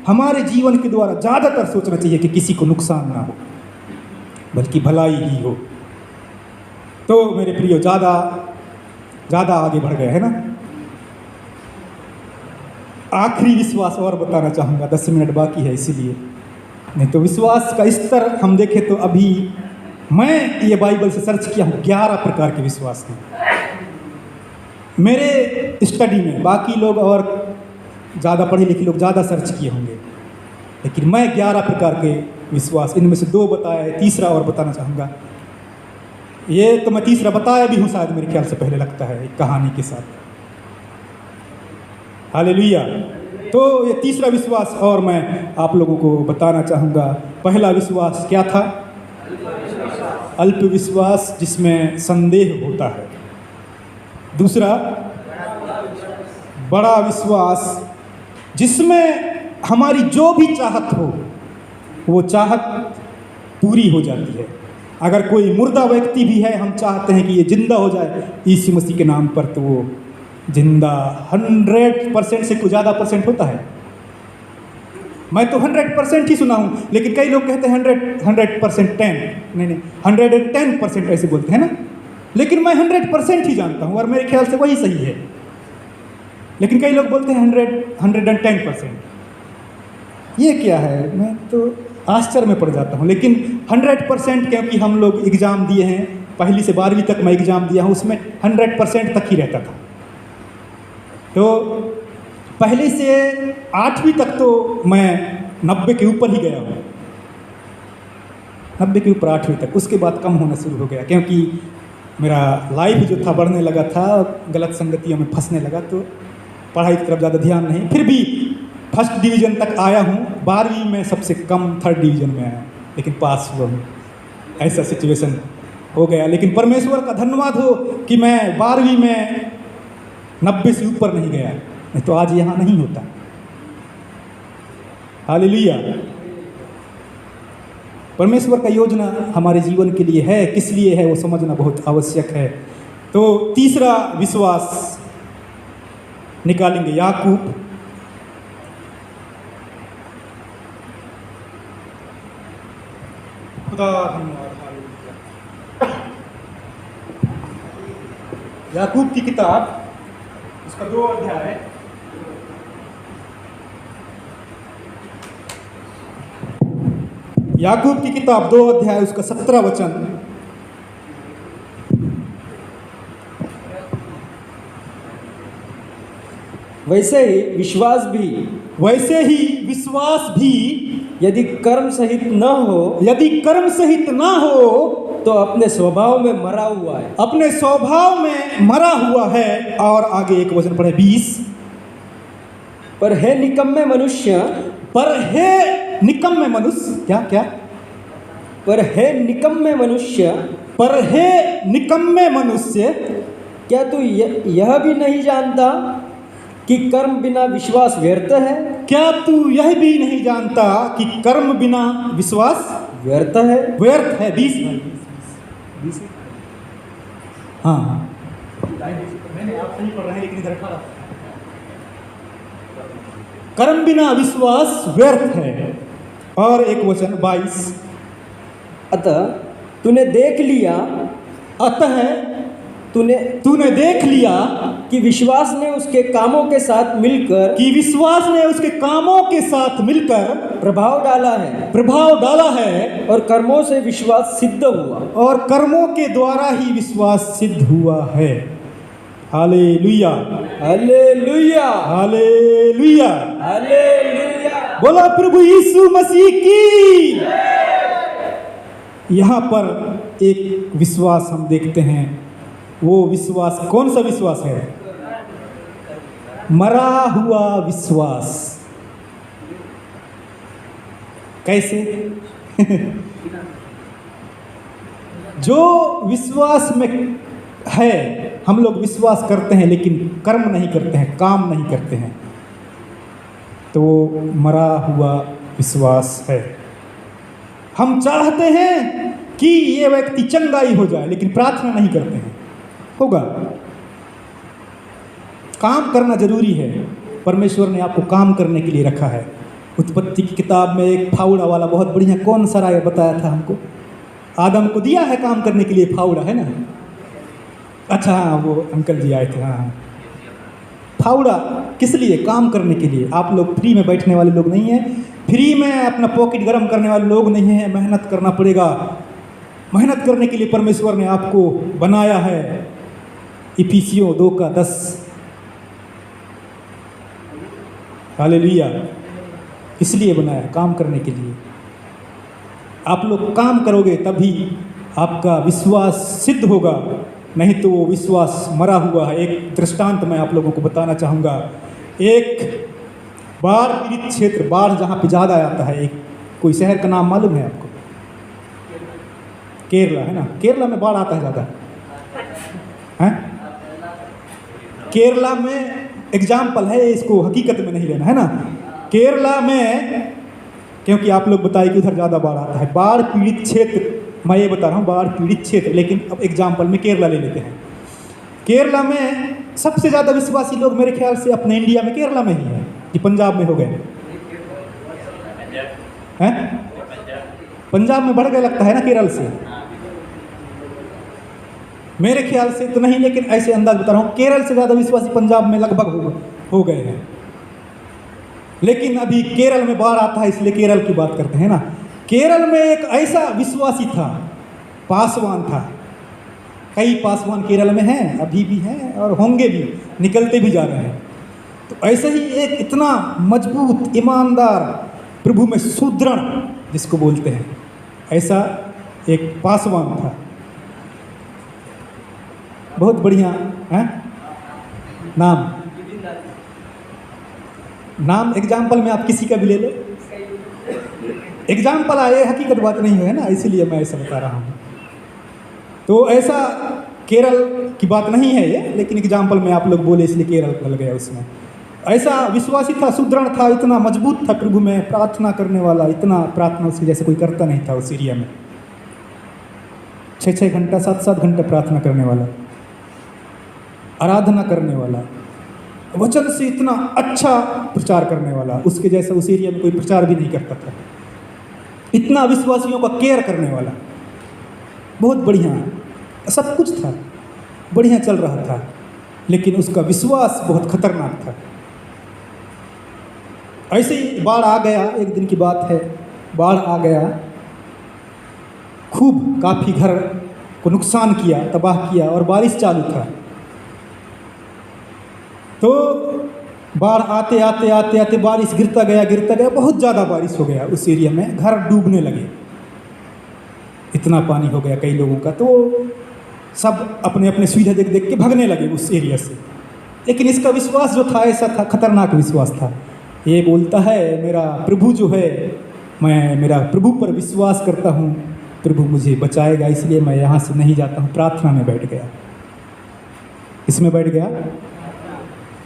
हमारे जीवन के द्वारा ज़्यादातर सोचना चाहिए कि किसी को नुकसान ना हो, बल्कि भलाई ही हो। तो मेरे प्रियो, ज़्यादा आगे बढ़ गए है ना। आखिरी विश्वास और बताना चाहूँगा, 10 मिनट बाकी है इसीलिए। नहीं तो विश्वास का स्तर हम देखें तो अभी मैं ये बाइबल से सर्च किया हूँ, 11 प्रकार के विश्वास हैं मेरे स्टडी में। बाकी लोग और ज़्यादा पढ़े लिखे लोग ज़्यादा सर्च किए होंगे, लेकिन मैं 11 प्रकार के विश्वास, इनमें से 2 बताया है, तीसरा और बताना चाहूँगा। ये तो मैं तीसरा बताया भी हूँ शायद, मेरे ख्याल से पहले लगता है, एक कहानी के साथ। हालेलुया। तो ये तीसरा विश्वास और मैं आप लोगों को बताना चाहूँगा। पहला विश्वास क्या था? अल्प विश्वास, जिसमें संदेह होता है। दूसरा बड़ा विश्वास, जिसमें हमारी जो भी चाहत हो वो चाहत पूरी हो जाती है। अगर कोई मुर्दा व्यक्ति भी है, हम चाहते हैं कि ये जिंदा हो जाए यीशु मसीह के नाम पर, तो वो जिंदा 100% से कुछ ज़्यादा परसेंट होता है। मैं तो 100% ही सुना हूँ, लेकिन कई लोग कहते हैं 100% 10, नहीं 110% ऐसे बोलते हैं ना, लेकिन मैं 100% ही जानता हूँ और मेरे ख्याल से वही सही है। लेकिन कई लोग बोलते हैं 110%। ये क्या है? मैं तो आश्चर्य में पड़ जाता हूँ। लेकिन 100%, क्योंकि हम लोग एग्ज़ाम दिए हैं, 1ली से 12वीं तक मैं एग्ज़ाम दिया हूँ, उसमें 100% तक ही रहता था। तो 1ली से 8वीं तक तो मैं 90 के ऊपर ही गया हूँ, 90 के ऊपर 8वीं तक। उसके बाद कम होना शुरू हो गया, क्योंकि मेरा लाइफ जो था बढ़ने लगा था, गलत संगतियों में फंसने लगा, तो पढ़ाई की तरफ ज़्यादा ध्यान नहीं। फिर भी 1st डिवीज़न तक आया हूँ, 12वीं में सबसे कम 3rd डिवीज़न में आया, लेकिन पास हुआ हूँ। ऐसा सिचुएशन हो गया। लेकिन परमेश्वर का धन्यवाद हो कि मैं 12वीं में 90 से ऊपर नहीं गया, नहीं तो आज यहाँ नहीं होता। हालेलुया। परमेश्वर का योजना हमारे जीवन के लिए है, किस लिए है वो समझना बहुत आवश्यक है। तो तीसरा विश्वास निकालेंगे, याकूब खुदा धन्यवाद। याकूब की किताब उसका 2 अध्याय है। याकूब की किताब 2 अध्याय उसका 17 वचन। वैसे ही विश्वास भी यदि कर्म सहित न हो तो अपने स्वभाव में मरा हुआ है। अपने स्वभाव में मरा हुआ है। और आगे एक वचन पढ़े 20। पर हे निकम्मे मनुष्य, पर हे निकम्मे मनुष्य, क्या क्या? पर हे निकम्मे मनुष्य, क्या तू यह भी नहीं जानता कि कर्म बिना विश्वास व्यर्थ है? क्या तू यह भी नहीं जानता कि कर्म बिना विश्वास व्यर्थ है? 20। हाँ, मैंने आप सही पढ़ रहे हैं लेकिन इधर खड़ा। कर्म बिना विश्वास व्यर्थ है। और एक वचन 22। अतः तूने देख लिया कि विश्वास ने उसके कामों के साथ मिलकर प्रभाव डाला है और कर्मों से विश्वास सिद्ध हुआ। और कर्मों के द्वारा ही विश्वास सिद्ध हुआ है। Hallelujah, hallelujah, hallelujah, hallelujah. बोलो प्रभु यीशु मसीह की। यहाँ पर एक विश्वास हम देखते हैं। वो विश्वास कौन सा विश्वास है? मरा हुआ विश्वास। कैसे? जो विश्वास में है, हम लोग विश्वास करते हैं लेकिन कर्म नहीं करते हैं, काम नहीं करते हैं, तो मरा हुआ विश्वास है। हम चाहते हैं कि ये व्यक्ति चंगाई हो जाए लेकिन प्रार्थना नहीं करते हैं, होगा? काम करना जरूरी है। परमेश्वर ने आपको काम करने के लिए रखा है। उत्पत्ति की किताब में एक फावड़ा वाला बहुत बढ़िया कौन सा राय बताया था हमको? आदम को दिया है काम करने के लिए फावड़ा, है ना? अच्छा हाँ, वो अंकल जी आए थे। हाँ, फावड़ा किस लिए? काम करने के लिए। आप लोग फ्री में बैठने वाले लोग नहीं हैं, फ्री में अपना पॉकेट गर्म करने वाले लोग नहीं हैं। मेहनत करना पड़ेगा। मेहनत करने के लिए परमेश्वर ने आपको बनाया है। इफिसियों 2:10। हालेलुया। इसलिए बनाया, काम करने के लिए। आप लोग काम करोगे तभी आपका विश्वास सिद्ध होगा, नहीं तो वो विश्वास मरा हुआ है। एक दृष्टांत मैं आप लोगों को बताना चाहूँगा। एक बाढ़ पीड़ित क्षेत्र, बाढ़ जहाँ पे ज़्यादा आता है, एक कोई शहर का नाम मालूम है आपको? केरला, है ना? केरला में बाढ़ आता है ज़्यादा, है? केरला में एग्जाम्पल है, इसको हकीकत में नहीं लेना, है ना? केरला में, क्योंकि आप लोग बताइए कि उधर ज़्यादा बाढ़ आता है। बाढ़ पीड़ित क्षेत्र, मैं ये बता रहा हूँ, बाढ़ पीड़ित क्षेत्र। लेकिन अब एग्जाम्पल में केरला ले लेते हैं। केरला में सबसे ज़्यादा विश्वासी लोग मेरे ख्याल से अपने इंडिया में केरला में ही है, कि पंजाब में हो गए हैं? पंजाब में बढ़ गए लगता है ना केरल से। मेरे ख्याल से तो नहीं, लेकिन ऐसे अंदाज बता रहा हूँ, केरल से ज़्यादा विश्वासी पंजाब में लगभग हो गए हैं। लेकिन अभी केरल में बाढ़ आता है, इसलिए केरल की बात करते हैं ना। केरल में एक ऐसा विश्वासी था, पासवान था। कई पासवान केरल में हैं, अभी भी हैं और होंगे भी, निकलते भी जा रहे हैं। तो ऐसे ही एक इतना मजबूत, ईमानदार, प्रभु में सुदृढ़ जिसको बोलते हैं, ऐसा एक पासवान था। बहुत बढ़िया है नाम एग्जाम्पल में आप किसी का भी ले लो। एग्जाम्पल आए, हकीकत बात नहीं है ना, इसीलिए मैं ऐसा बता रहा हूँ। तो ऐसा केरल की बात नहीं है ये, लेकिन एग्जाम्पल में आप लोग बोले इसलिए केरल लग गया उसमें। ऐसा विश्वासी था, सुदृढ़ था, इतना मजबूत था प्रभु में, प्रार्थना करने वाला, इतना प्रार्थना उसके जैसे कोई करता नहीं था उस एरिया में। 6-6 घंटा 7-7 घंटा प्रार्थना करने वाला, आराधना करने वाला, वचन से इतना अच्छा प्रचार करने वाला, उसके जैसा उस एरिया में कोई प्रचार भी नहीं करता था। इतना विश्वासियों का केयर करने वाला, बहुत बढ़िया, सब कुछ था, बढ़िया चल रहा था, लेकिन उसका विश्वास बहुत खतरनाक था। ऐसे ही बाढ़ आ गया, एक दिन की बात है, बाढ़ आ गया, खूब काफ़ी घर को नुकसान किया, तबाह किया, और बारिश चालू था। तो बाढ़ आते आते आते आते बारिश गिरता गया, बहुत ज़्यादा बारिश हो गया उस एरिया में, घर डूबने लगे, इतना पानी हो गया कई लोगों का। तो सब अपने अपने सुविधा देख देख के भागने लगे उस एरिया से। लेकिन इसका विश्वास जो था ऐसा था, खतरनाक विश्वास था। ये बोलता है मेरा प्रभु जो है, मैं मेरा प्रभु पर विश्वास करता हूँ, प्रभु मुझे बचाएगा, इसलिए मैं यहाँ से नहीं जाता हूँ। प्रार्थना में बैठ गया, इसमें बैठ गया,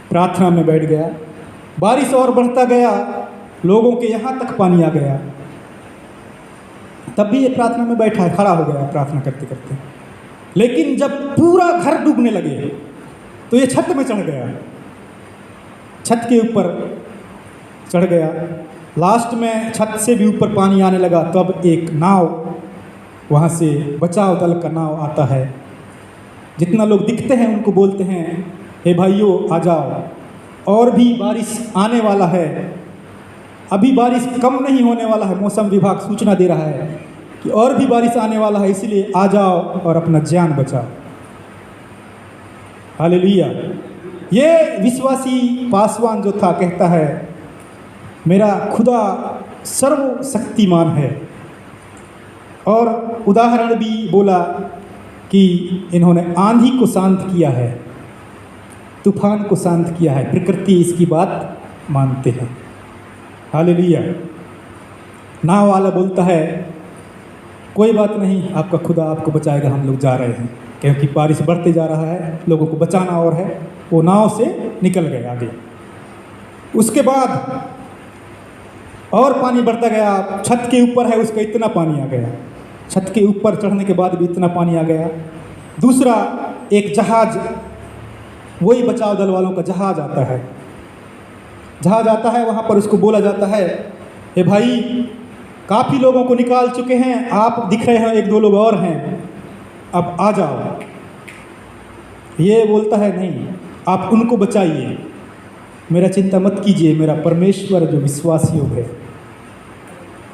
प्रार्थना में बैठ गया। बारिश और बढ़ता गया, लोगों के यहाँ तक पानी आ गया, तब भी ये प्रार्थना में बैठा, खड़ा हो गया प्रार्थना करते करते। लेकिन जब पूरा घर डूबने लगे तो ये छत में चढ़ गया, छत के ऊपर चढ़ गया। लास्ट में छत से भी ऊपर पानी आने लगा, तब एक नाव वहाँ से बचाव दल का नाव आता है। जितना लोग दिखते हैं उनको बोलते हैं, हे भाइयों आ जाओ, और भी बारिश आने वाला है, अभी बारिश कम नहीं होने वाला है, मौसम विभाग सूचना दे रहा है कि और भी बारिश आने वाला है, इसलिए आ जाओ और अपना जान बचाओ। हालेलुया। ये विश्वासी पासवान जो था कहता है मेरा खुदा सर्वशक्तिमान है, और उदाहरण भी बोला कि इन्होंने आंधी को शांत किया है, तूफान को शांत किया है, प्रकृति इसकी बात मानते हैं। हालेलुया। नाव वाला बोलता है कोई बात नहीं, आपका खुदा आपको बचाएगा, हम लोग जा रहे हैं, क्योंकि बारिश बढ़ते जा रहा है, लोगों को बचाना और है। वो नाव से निकल गए आगे। उसके बाद और पानी बढ़ता गया, छत के ऊपर है उसका इतना पानी आ गया, छत के ऊपर चढ़ने के बाद भी इतना पानी आ गया। दूसरा एक जहाज, वही बचाव दल वालों का जहाज आता है, जहाज आता है, वहाँ पर उसको बोला जाता है हे भाई काफ़ी लोगों को निकाल चुके हैं, आप दिख रहे हैं 1-2 लोग और हैं, अब आ जाओ। ये बोलता है नहीं, आप उनको बचाइए, मेरा चिंता मत कीजिए, मेरा परमेश्वर जो विश्वास योग है,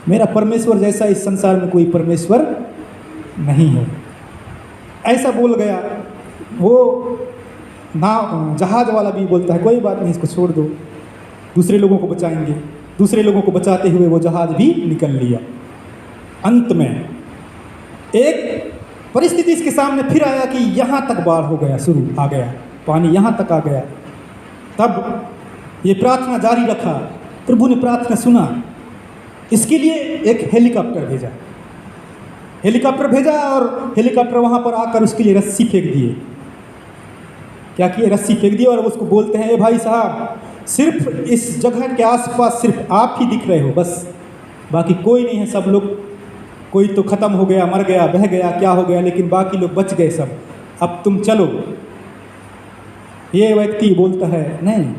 मेरा परमेश्वर जैसा इस संसार में कोई परमेश्वर नहीं है। ऐसा बोल गया। वो जहाज वाला भी बोलता है कोई बात नहीं, इसको छोड़ दो, दूसरे लोगों को बचाएंगे। दूसरे लोगों को बचाते हुए वो जहाज भी निकल लिया। अंत में एक परिस्थिति इसके सामने फिर आया कि यहाँ तक बाढ़ हो गया, शुरू आ गया, पानी यहाँ तक आ गया। तब ये प्रार्थना जारी रखा, प्रभु ने प्रार्थना सुना, इसके लिए एक हेलीकॉप्टर भेजा, हेलीकॉप्टर भेजा, और हेलीकॉप्टर वहाँ पर आकर उसके लिए रस्सी फेंक दिए। क्या किए? रस्सी फेंक दिए, और उसको बोलते हैं ए भाई साहब, सिर्फ इस जगह के आसपास सिर्फ आप ही दिख रहे हो, बस बाकी कोई नहीं है, सब लोग, कोई तो ख़त्म हो गया, मर गया, बह गया, क्या हो गया, लेकिन बाकी लोग बच गए सब, अब तुम चलो। ये व्यक्ति बोलता है नहीं,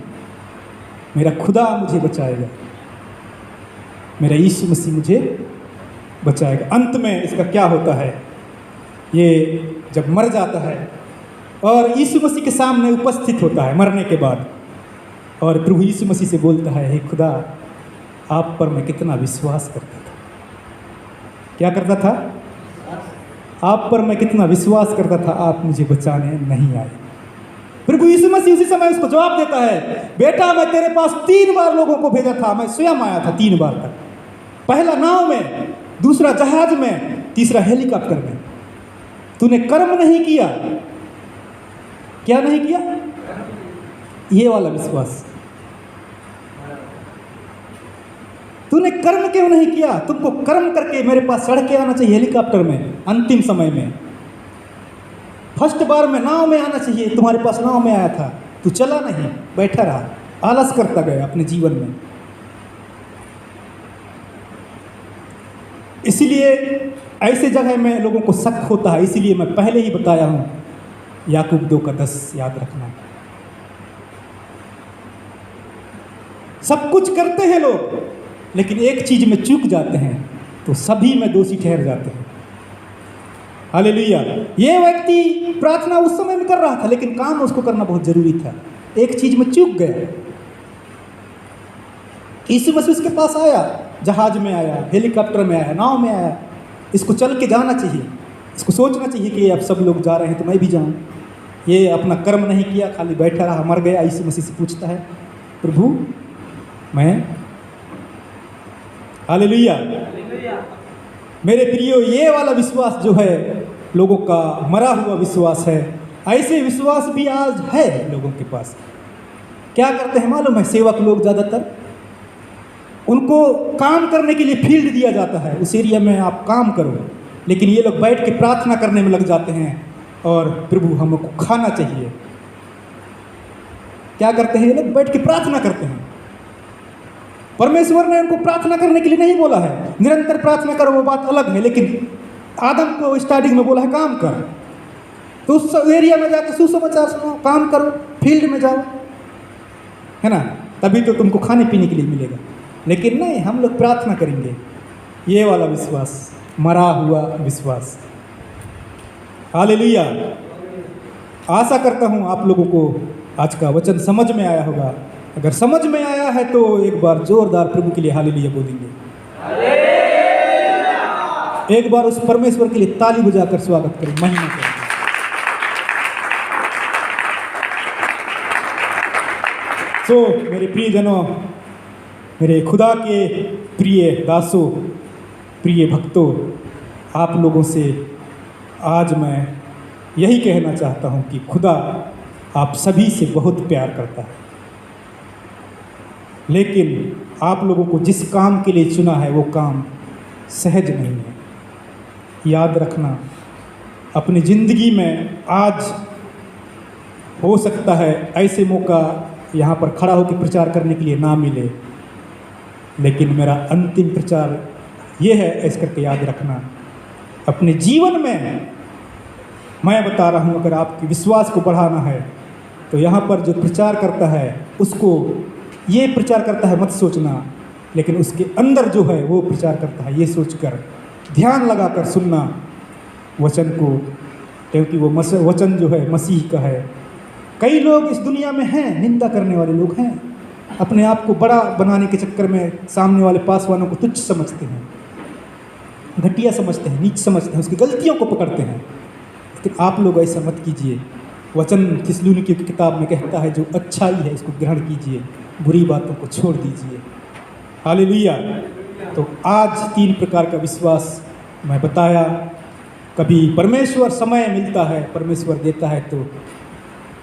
मेरा खुदा मुझे बचाएगा, मेरा यीशु मसीह मुझे बचाएगा। अंत में इसका क्या होता है, ये जब मर जाता है और यीशु मसीह के सामने उपस्थित होता है मरने के बाद, और प्रभु यीशु मसीह से बोलता है हे खुदा, आप पर मैं कितना विश्वास करता था। क्या करता था? आप पर मैं कितना विश्वास करता था, आप मुझे बचाने नहीं आए। प्रभु यीशु मसीह उसी समय उसको जवाब देता है, बेटा मैं तेरे पास 3 बार लोगों को भेजा था, मैं स्वयं आया था 3 बार तक। पहला नाव में, दूसरा जहाज में, तीसरा हेलीकॉप्टर में। तूने कर्म नहीं किया। क्या नहीं किया? ये वाला विश्वास। तूने कर्म क्यों नहीं किया? तुमको कर्म करके मेरे पास चढ़ के आना चाहिए हेलीकॉप्टर में, अंतिम समय में। फर्स्ट बार में नाव में आना चाहिए, तुम्हारे पास नाव में आया था, तू चला नहीं, बैठा रहा। आलस करता गया अपने जीवन में। इसीलिए ऐसे जगह में लोगों को शक होता है, इसीलिए मैं पहले ही बताया हूँ याकूब 2:10 याद रखना। सब कुछ करते हैं लोग, लेकिन एक चीज में चूक जाते हैं तो सभी में दोषी ठहर जाते हैं। हालेलुया। ये व्यक्ति प्रार्थना उस समय में कर रहा था, लेकिन काम उसको करना बहुत जरूरी था। एक चीज में चूक गया। यीशु मसीह उसके पास आया, जहाज में आया, हेलीकॉप्टर में आया, नाव में आया। इसको चल के जाना चाहिए, इसको सोचना चाहिए कि अब सब लोग जा रहे हैं तो मैं भी जाऊं। ये अपना कर्म नहीं किया, खाली बैठा रहा, मर गया। यीशु मसीह से पूछता है, प्रभु मैं। हालेलुया। मेरे प्रियो, ये वाला विश्वास जो है लोगों का मरा हुआ विश्वास है। ऐसे विश्वास भी आज है लोगों के पास। क्या करते हैं मालूम है? सेवक लोग ज़्यादातर, उनको काम करने के लिए फील्ड दिया जाता है, उस एरिया में आप काम करो, लेकिन ये लोग बैठ के प्रार्थना करने में लग जाते हैं और प्रभु हमको खाना चाहिए। क्या करते हैं ये लोग? बैठ के प्रार्थना करते हैं। परमेश्वर ने उनको प्रार्थना करने के लिए नहीं बोला है, निरंतर प्रार्थना करो वो बात अलग है, लेकिन आदम को स्टार्टिंग में बोला है काम कर। तो उस एरिया में जाकर सुसमाचार सुनो, काम करो, फील्ड में जाओ, है ना, तभी तो तुमको खाने पीने के लिए मिलेगा। लेकिन नहीं, हम लोग प्रार्थना करेंगे। ये वाला विश्वास, मरा हुआ विश्वास। हालेलुया। आशा करता हूँ आप लोगों को आज का वचन समझ में आया होगा। अगर समझ में आया है तो एक बार जोरदार प्रभु के लिए हालेलुया बोलेंगे। एक बार उस परमेश्वर के लिए ताली बजाकर स्वागत करें, महिमा करें। मेरे प्रियजनों, मेरे खुदा के प्रिय दासों, प्रिय भक्तों, आप लोगों से आज मैं यही कहना चाहता हूं कि खुदा आप सभी से बहुत प्यार करता है, लेकिन आप लोगों को जिस काम के लिए चुना है वो काम सहज नहीं है। याद रखना, अपनी ज़िंदगी में आज हो सकता है ऐसे मौका यहाँ पर खड़ा होकर प्रचार करने के लिए ना मिले, लेकिन मेरा अंतिम प्रचार ये है, ऐसा करके याद रखना। अपने जीवन में मैं बता रहा हूँ, अगर आपके विश्वास को बढ़ाना है तो यहाँ पर जो प्रचार करता है उसको ये प्रचार करता है मत सोचना, लेकिन उसके अंदर जो है वो प्रचार करता है ये सोचकर ध्यान लगाकर सुनना वचन को, क्योंकि वो वचन जो है मसीह का है। कई लोग इस दुनिया में हैं, निंदा करने वाले लोग हैं, अपने आप को बड़ा बनाने के चक्कर में सामने वाले पासवानों को तुच्छ समझते हैं, घटिया समझते हैं, नीच समझते हैं, उसकी गलतियों को पकड़ते हैं। लेकिन आप लोग ऐसा मत कीजिए। वचन थिस्सलुनीकियों की किताब में कहता है जो अच्छाई है उसको ग्रहण कीजिए, बुरी बातों को छोड़ दीजिए। हालेलुया। तो आज 3 प्रकार का विश्वास मैं बताया। कभी परमेश्वर समय मिलता है, परमेश्वर देता है, तो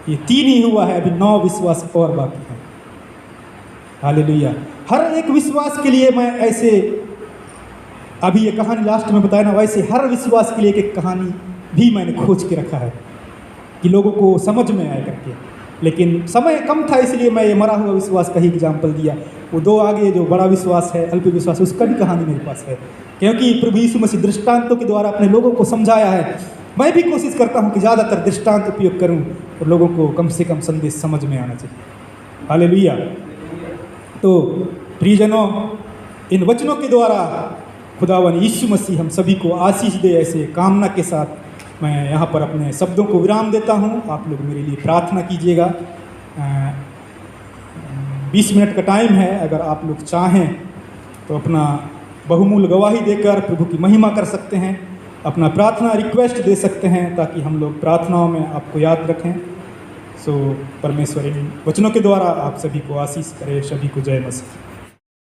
ये 3 ही हुआ है, अभी 9 विश्वास और बाकी हैं। हालेलुया। हर एक विश्वास के लिए मैं ऐसे, अभी ये कहानी लास्ट में बताया ना, वैसे हर विश्वास के लिए एक कहानी भी मैंने खोज के रखा है कि लोगों को समझ में आए करके, लेकिन समय कम था इसलिए मैं ये मरा हुआ विश्वास का ही एग्जाम्पल दिया। वो 2 आगे जो बड़ा विश्वास है, अल्प विश्वास, उसका भी कहानी मेरे पास है, क्योंकि प्रभु यीशु मसीह दृष्टांतों के द्वारा अपने लोगों को समझाया है। मैं भी कोशिश करता हूँ कि ज़्यादातर दृष्टांत उपयोग करूँ और लोगों को कम से कम संदेश समझ में आना चाहिए। हालेलुया। तो प्रियजनों, इन वचनों के द्वारा खुदावन यीशु मसीह हम सभी को आशीष दे, ऐसे कामना के साथ मैं यहाँ पर अपने शब्दों को विराम देता हूँ। आप लोग मेरे लिए प्रार्थना कीजिएगा। 20 मिनट का टाइम है, अगर आप लोग चाहें तो अपना बहुमूल्य गवाही देकर प्रभु की महिमा कर सकते हैं, अपना प्रार्थना रिक्वेस्ट दे सकते हैं, ताकि हम लोग प्रार्थनाओं में आपको याद रखें। परमेश्वर इन वचनों के द्वारा आप सभी को आशीष करे। सभी को जय मसीह।